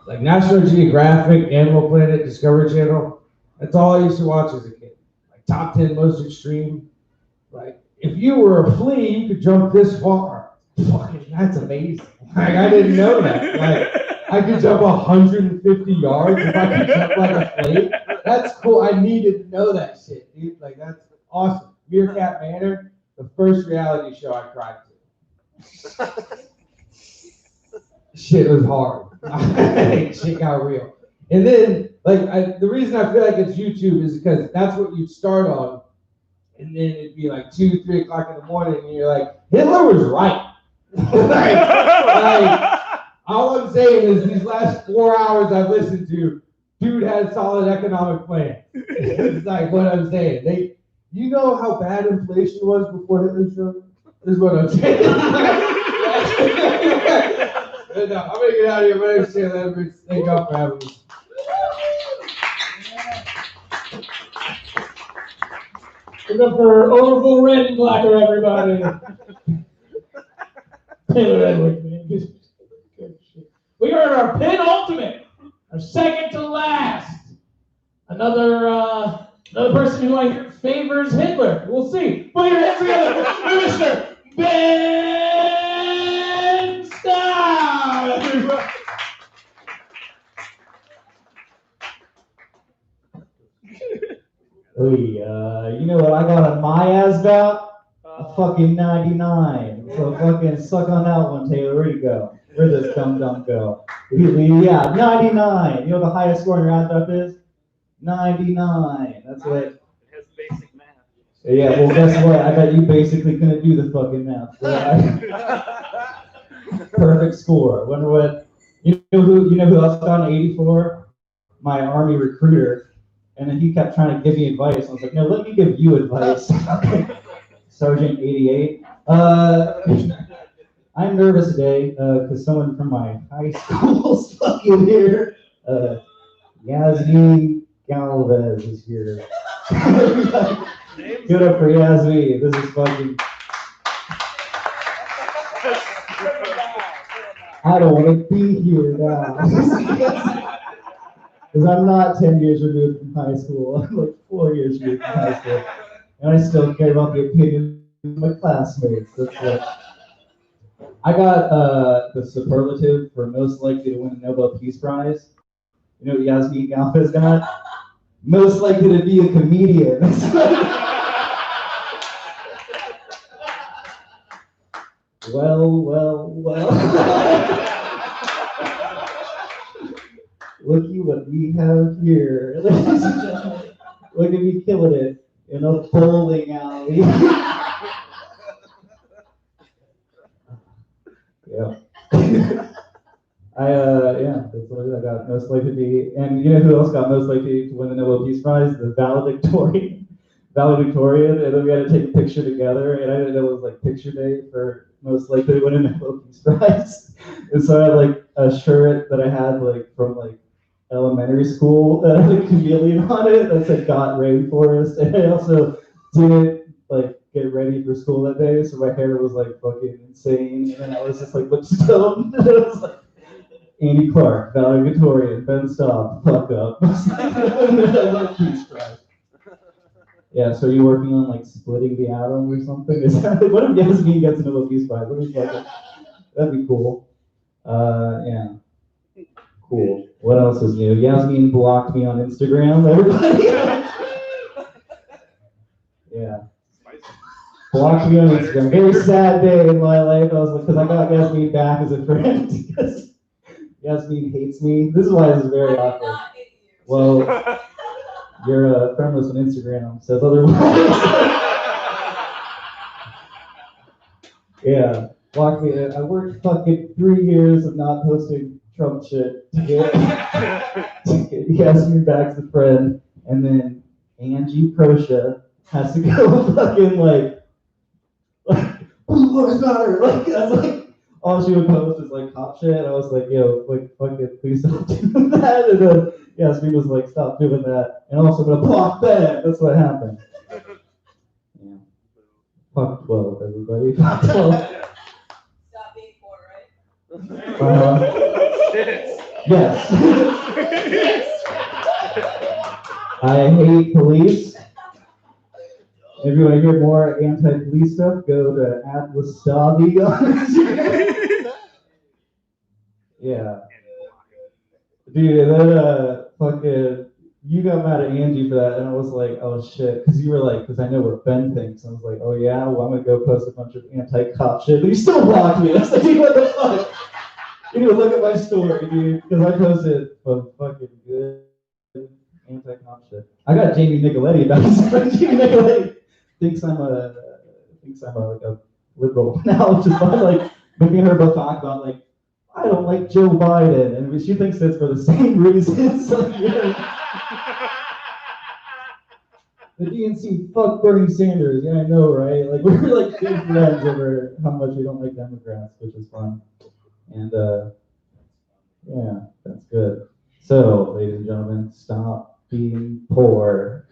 like National Geographic, Animal Planet, Discovery Channel. That's all I used to watch as a kid. Like top 10 most extreme. Like if you were a flea, you could jump this far. Fucking, that's amazing. Like I didn't know that. Like I could jump 150 yards if I could jump like a flea. That's cool. I needed to know that shit, dude. Like that's awesome. Meerkat Manor, the first reality show I cried Shit was hard. Shit got real. And then, the reason I feel like it's YouTube is because that's what you'd start on. And then it'd be like 2, 3 o'clock in the morning, and you're like, Hitler was right. All I'm saying is these last 4 hours I've listened to, dude had solid economic plan. It's like what I'm saying. You know how bad inflation was before Hitler showed? Is what I'm saying. No, I'm gonna get out of here. My name's Shane Edwards. Thank y'all for having me. Give up for Orville Redenblacker, everybody. Taylor Edwards, man. Good shit. We are at our penultimate, our second to last. Another person who I hear favors Hitler. We'll see. Put your hands together, Mr. Ben Stout. You know what I got on my ASVAB? A fucking 99. So fucking suck on that one, Taylor. Where'd you go? Where'd this dumb go? Yeah, 99. You know what the highest score in your ASVAB is? 99. That's what. It has basic math. Yeah, well, guess what? I bet you basically couldn't do the fucking math. So perfect score. Wonder what? You know who else got an 84? My Army recruiter. And then he kept trying to give me advice. I was like, no, let me give you advice. Sergeant 88. I'm nervous today because someone from my high school's fucking here. Yasmin Galvez is here. Give it up for Yasmin. This is fucking. I don't want to be here now. Because I'm not 10 years removed from high school. I'm like 4 years removed from high school. And I still care about the opinion of my classmates. That's what. I got the superlative for most likely to win a Nobel Peace Prize. You know what Yasmin Galvez got? Most likely to be a comedian. Well. Looky what we have here. Ladies and gentlemen, look at me killing it in a bowling alley. Yeah. That's what I got most likely to be. And you know who else got most likely to win the Nobel Peace Prize? The valedictorian. And then we had to take a picture together, and I didn't know it was like picture day for most likely to win a Nobel Peace Prize. And so I had like a shirt that I had like from like elementary school that had a chameleon on it that said "Got Rainforest," and I also didn't like get ready for school that day, so my hair was like fucking insane, and then I was just like lip stoned. It was like Andy Clark, valedictorian, Ben Stop, fuck up. Yeah, so are you working on like splitting the atom or something? Is that, what if Yasmin gets a Nobel Peace Prize? That'd be cool. Yeah. Cool. What else is new? Yasmin blocked me on Instagram, everybody. Yeah. Blocked me on Instagram. Very sad day in my life. I was like, because I got Yasmin back as a friend. Because Yasmin hates me. This is why this is very awkward. Well, you're friendless on Instagram, says otherwise. Yeah. Blocked me. I worked fucking 3 years of not posting Trump shit to get Yasmin back as a friend, and then Angie Proscia has to go fucking like Blue Lives Matter. Like, I was like, all she would post is like cop shit, and I was like, yo, like fucking please stop doing that. And then Yasmin was like, stop doing that, and I'm also gonna block that. That's what happened. Yeah. Fuck 12, everybody. Fuck 12. Yes. I hate police. If you want to hear more anti-police stuff, go to @Wasabi on Instagram. Yeah. Dude, and then fucking you got mad at Angie for that, and I was like, oh shit, because you were like, because I know what Ben thinks. I was like, oh yeah, well I'm gonna go post a bunch of anti-cop shit, but you still blocked me. I was like, what the fuck? You need to look at my story, dude, because I posted some fucking good anti-cop shit. I got Jamie Nicoletti about this. Jamie Nicoletti thinks I'm like a liberal now, which is fun. Like me and her both talk about like I don't like Joe Biden, and she thinks it's for the same reasons. Like, yeah. The DNC, fuck Bernie Sanders. Yeah, I know, right? Like we were like good friends over how much we don't like Democrats, which is fun. And yeah, that's good. So, ladies and gentlemen, stop being poor.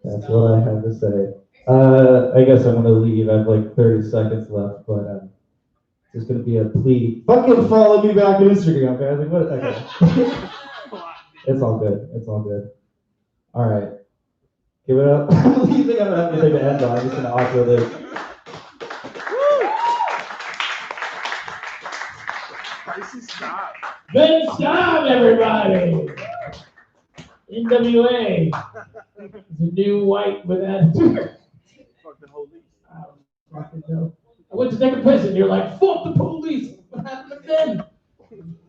That's what I have to say. I guess I'm gonna leave. I have like 30 seconds left, but it's gonna be a plea. Fucking follow me back on Instagram, guys. Like, what? Okay. It's all good. It's all good. All right. Give it up. You think I don't have anything to end on? I'm just gonna offer this. Ben Staub, everybody! NWA. The new white with attitude. Fuck the police. I don't fucking know. I went to take a piss and you're like, fuck the police. What happened to Ben?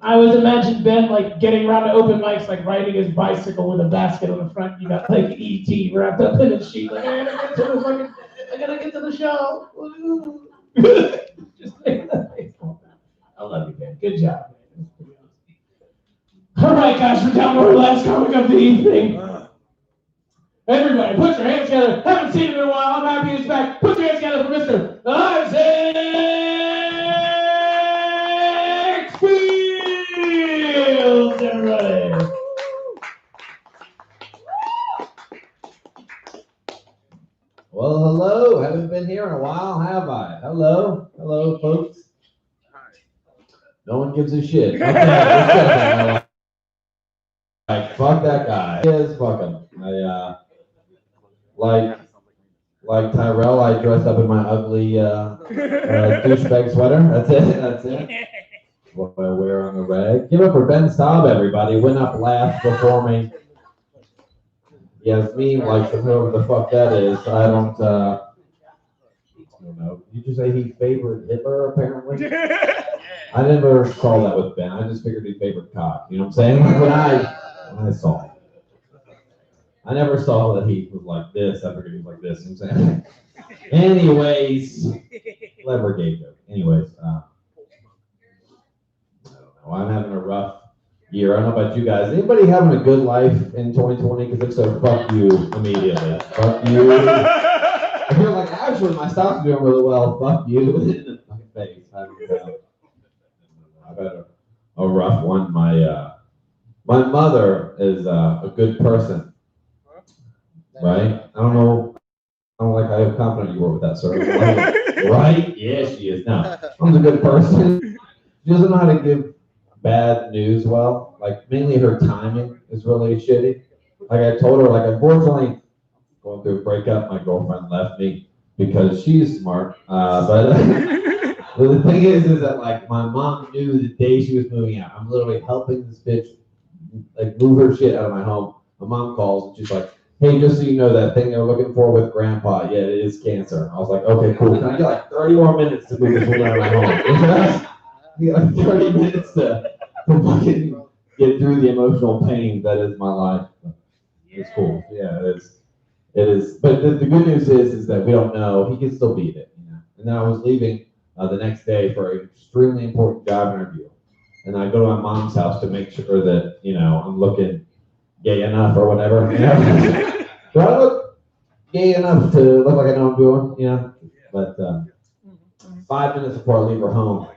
I always imagine Ben like getting around to open mics, like riding his bicycle with a basket on the front. You got like E.T. wrapped up in a sheet. Like, I gotta get to the show. Just like that. I love you, man. Good job, man. All right, guys, we're down to our last comic of the evening. Everybody, put your hands together. Haven't seen him in a while. I'm happy he's back. Put your hands together for Mr. Isaac Fields, everybody. Well, hello. Haven't been here in a while, have I? Hello. Hello, folks. No one gives a shit. Okay, like, fuck that guy. Yes, fuck him. Like Tyrell, I dressed up in my ugly douchebag sweater. That's it. That's it. What I wear on the rag. Give up for Ben Staub, everybody. Went up last before me. Yes, me, like whoever the fuck that is. I don't know. Did you say he favored Hitler, apparently? I never saw that with Ben. I just figured he favored cock. You know what I'm saying? When I saw it. I never saw that he was like this. I figured he was like this. You know what I'm saying? Anyways, clever gay joke. Anyways, I don't know. I'm having a rough year. I don't know about you guys. Anybody having a good life in 2020? Because if so, fuck you immediately. Fuck you. I feel like actually my stock's doing really well. Fuck you in the fucking face. I've had a rough one. My mother is a good person, right? I don't know. I don't like how confident you were with that, sir. Right? Yeah, she is. No, I'm a good person. She doesn't know how to give bad news well. Like, mainly her timing is really shitty. Like, I told her, like, unfortunately, going through a breakup, my girlfriend left me because she's smart. But the thing is that, like, my mom knew the day she was moving out. I'm literally helping this bitch, like, move her shit out of my home. My mom calls, and she's like, hey, just so you know, that thing they're looking for with grandpa, yeah, it is cancer. I was like, okay, cool. Can I get like 30 more minutes to move this woman out of my home? I get like 30 minutes to fucking get through the emotional pain that is my life. It's cool. Yeah, it is. It is. But the good news is that we don't know. He can still beat it. You know? And then I was leaving the next day for an extremely important job interview. And I go to my mom's house to make sure that, you know, I'm looking gay enough or whatever. You know? Do I look gay enough to look like I know what I'm doing? You know? But 5 minutes before I leave her home,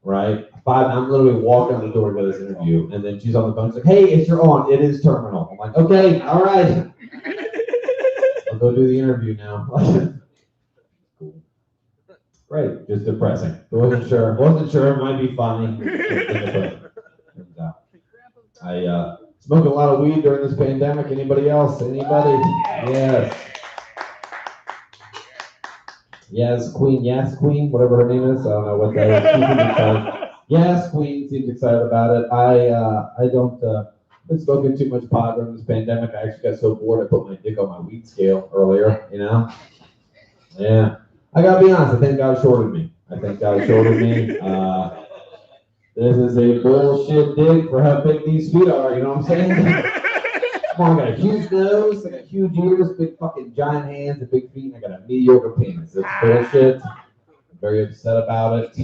right? I'm literally walking out the door to go to this interview, and then she's on the phone. She's like, hey, it's your on. It is terminal. I'm like, okay, all right. I'll go do the interview now. Cool. Great. Just depressing. Wasn't sure. It might be funny. I smoked a lot of weed during this pandemic. Anybody else? Anybody? Yes. Yes, Queen, whatever her name is. I don't know what that is. Yes, Queen seems excited about it. I don't been smoking too much pot during this pandemic. I actually got so bored I put my dick on my weed scale earlier, you know? Yeah. I gotta be honest, I think God shorted me. This is a bullshit dick for how big these feet are, you know what I'm saying? Come on, I got a huge nose, I got huge ears, big fucking giant hands, and big feet, and I got a mediocre penis. It's bullshit. I'm very upset about it.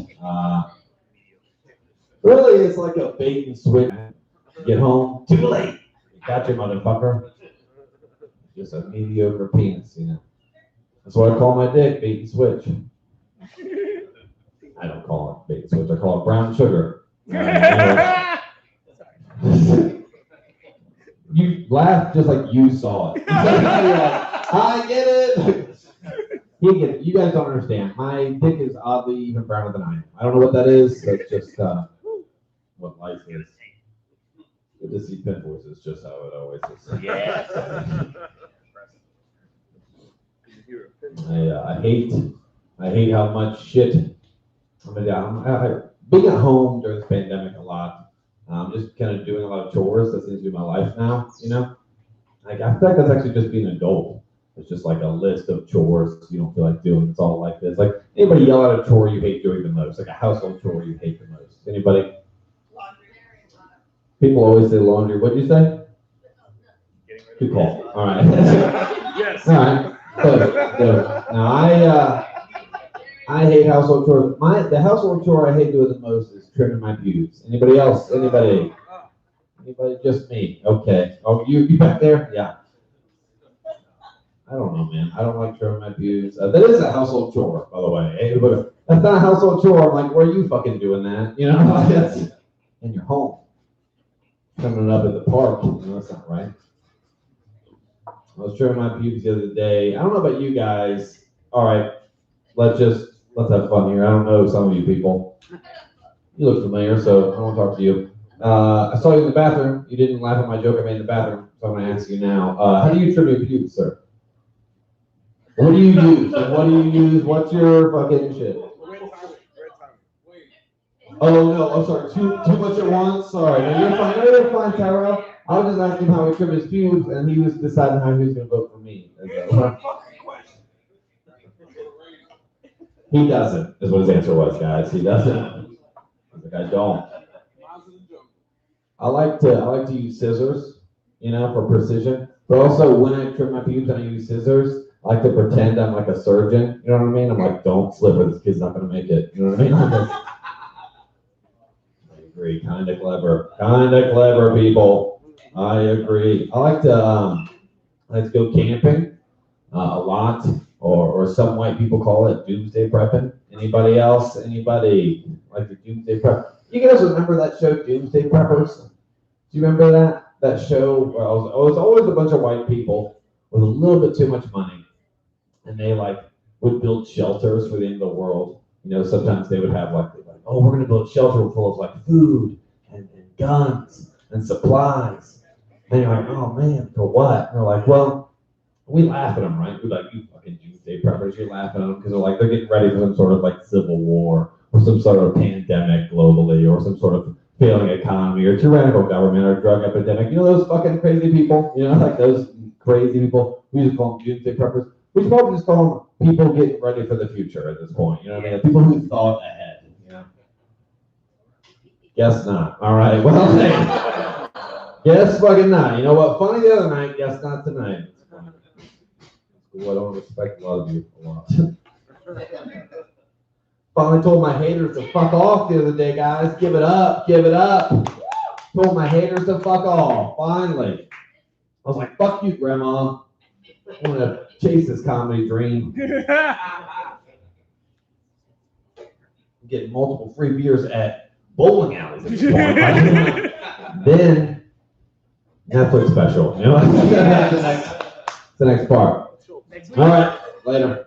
Really, it's like a bait and switch. Get home, too late. Gotcha, motherfucker. Just a mediocre penis, you know. That's what I call my dick, bait and switch. I don't call it bait and switch, I call it brown sugar. You laugh just like you saw it. I get it. He gets it. You guys don't understand. My dick is oddly even browner than I am. I don't know what that is. That's just what life is. Good to see Pinboys is just how it always is. Yeah. I hate how much shit. I'm being at home during this pandemic a lot. I'm just kind of doing a lot of chores. That seems to be my life now, you know? Like, I feel like that's actually just being an adult. It's just like a list of chores you don't feel like doing. It's all like this. Like, anybody yell out a chore you hate doing the most? Like a household chore you hate the most? Anybody? People always say laundry. What'd you say? Good call. All right. Yes. All right. So, now, I hate household chores. The household chore I hate doing the most is trimming my pubes. Anybody else? Anybody? Anybody? Just me. Okay. Oh, you back there? Yeah. I don't know, man. I don't like trimming my pubes. That is a household chore, by the way. Hey, but that's not a household chore. I'm like, where are you fucking doing that? You know, that's in your home. Coming up at the park. No, that's not right. I was trimming my pubes the other day. I don't know about you guys. All right, let's have fun here. I don't know some of you people. You look familiar, so I want to talk to you. I saw you in the bathroom. You didn't laugh at my joke I made in the bathroom, so I'm going to ask you now. How do you trim your pubes, sir? What do you use? Like, what do you use? What's your fucking shit? Oh no, I'm sorry. Too much at once. Sorry. No, you're fine. No, you're fine, Tyrell. I was just asking how he trimmed his pubes, and he was deciding how he was going to vote for me. He doesn't. Is what his answer was, guys. He doesn't. I was like, I don't. I like to use scissors, you know, for precision. But also, when I trim my pubes and I use scissors, I like to pretend I'm like a surgeon. You know what I mean? I'm like, don't slip or this kid's not going to make it. You know what I mean? I agree. Kind of clever people. I agree. I like to go camping a lot, or some white people call it doomsday prepping. Anybody else? Anybody like the doomsday prep? You guys remember that show, Doomsday Preppers? Do you remember that show? Well, it was always a bunch of white people with a little bit too much money, and they like would build shelters for the end of the world. You know, sometimes they would have like, oh, we're gonna build a shelter full of like food and guns and supplies. And you're like, oh man, for what? And they're like, well, we laugh at them, right? We're like, you fucking doomsday preppers, you're laughing at them because they're getting ready for some sort of like civil war or some sort of pandemic globally or some sort of failing economy or tyrannical government or drug epidemic. You know those fucking crazy people? You know, like those crazy people? We just call them doomsday preppers. We should probably just call them people getting ready for the future at this point. You know what I mean? People who thought ahead, you know? Guess not. All right, well, hey. Guess fucking not. You know what? Funny the other night, guess not tonight. Well, I don't respect a lot of you a lot. Finally told my haters to fuck off the other day, guys. Give it up. Give it up. Told my haters to fuck off. Finally. I was like, fuck you, Grandma. I'm going to chase this comedy dream. I'm getting multiple free beers at bowling alleys at this point. Then, Netflix special. You know what? That's the next part. All right, later.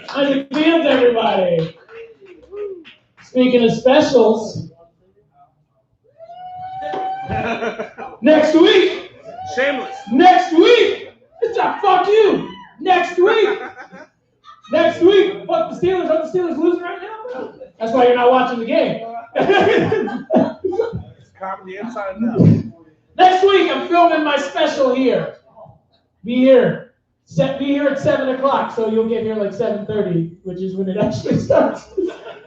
How's it feels, everybody? Speaking of specials, next week. Shameless. Next week. It's a fuck you. Next week. Next week. Fuck the Steelers. Are the Steelers losing right now? That's why you're not watching the game. It's comedy inside and out. Next week, I'm filming my special here. Be here. Be here at 7 o'clock, so you'll get here like 7:30, which is when it actually starts.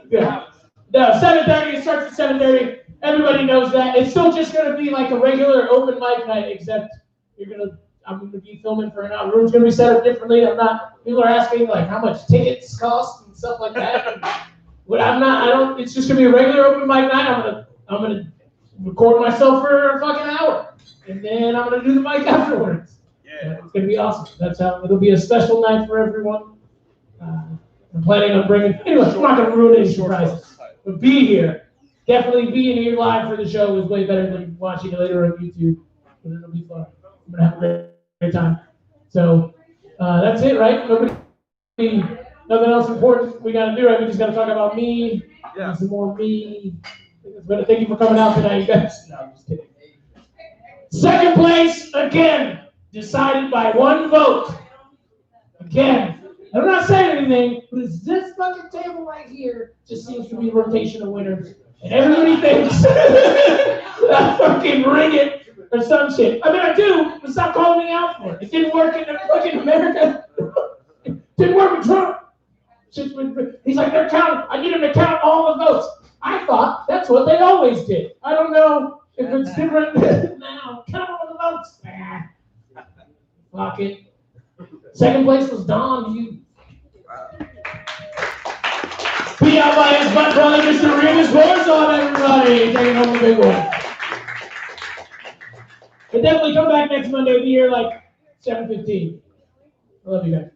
Yeah. No, 7:30, it starts at 7:30. Everybody knows that. It's still just going to be like a regular open mic night, except I'm going to be filming for an hour. The room's going to be set up differently. People are asking like how much tickets cost and stuff like that. But it's just going to be a regular open mic night. I'm going to record myself for a fucking hour. And then I'm going to do the mic afterwards. Yeah. It's going to be awesome. It'll be a special night for everyone. I'm planning on anyway, I'm not going to ruin any surprises. But be here. Definitely being here live for the show is way better than watching it later on YouTube. But it'll be fun. I'm going to have a great time. So that's it, right? Nothing else important we got to do, right? We just got to talk about me. Yeah. Some more me. But thank you for coming out tonight, you guys. No, I'm just kidding. Second place, again, decided by one vote. Again. I'm not saying anything, but it's this fucking table right here just seems to be a rotation of winners. And everybody thinks I fucking ring it or some shit. I mean, I do, but stop calling me out for it. It didn't work in fucking America. It didn't work with Trump. He's like, they're counting. I need him to count all the votes. I thought that's what they always did. I don't know if it's different now. Count all the votes. Fuck it. Second place was Don. Beat out by his butt brother, Mr. Remus Warzone, everybody. Taking home the big one. But definitely come back next Monday. We'll be here like 7:15. I love you guys.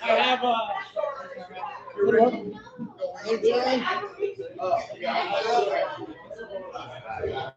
I have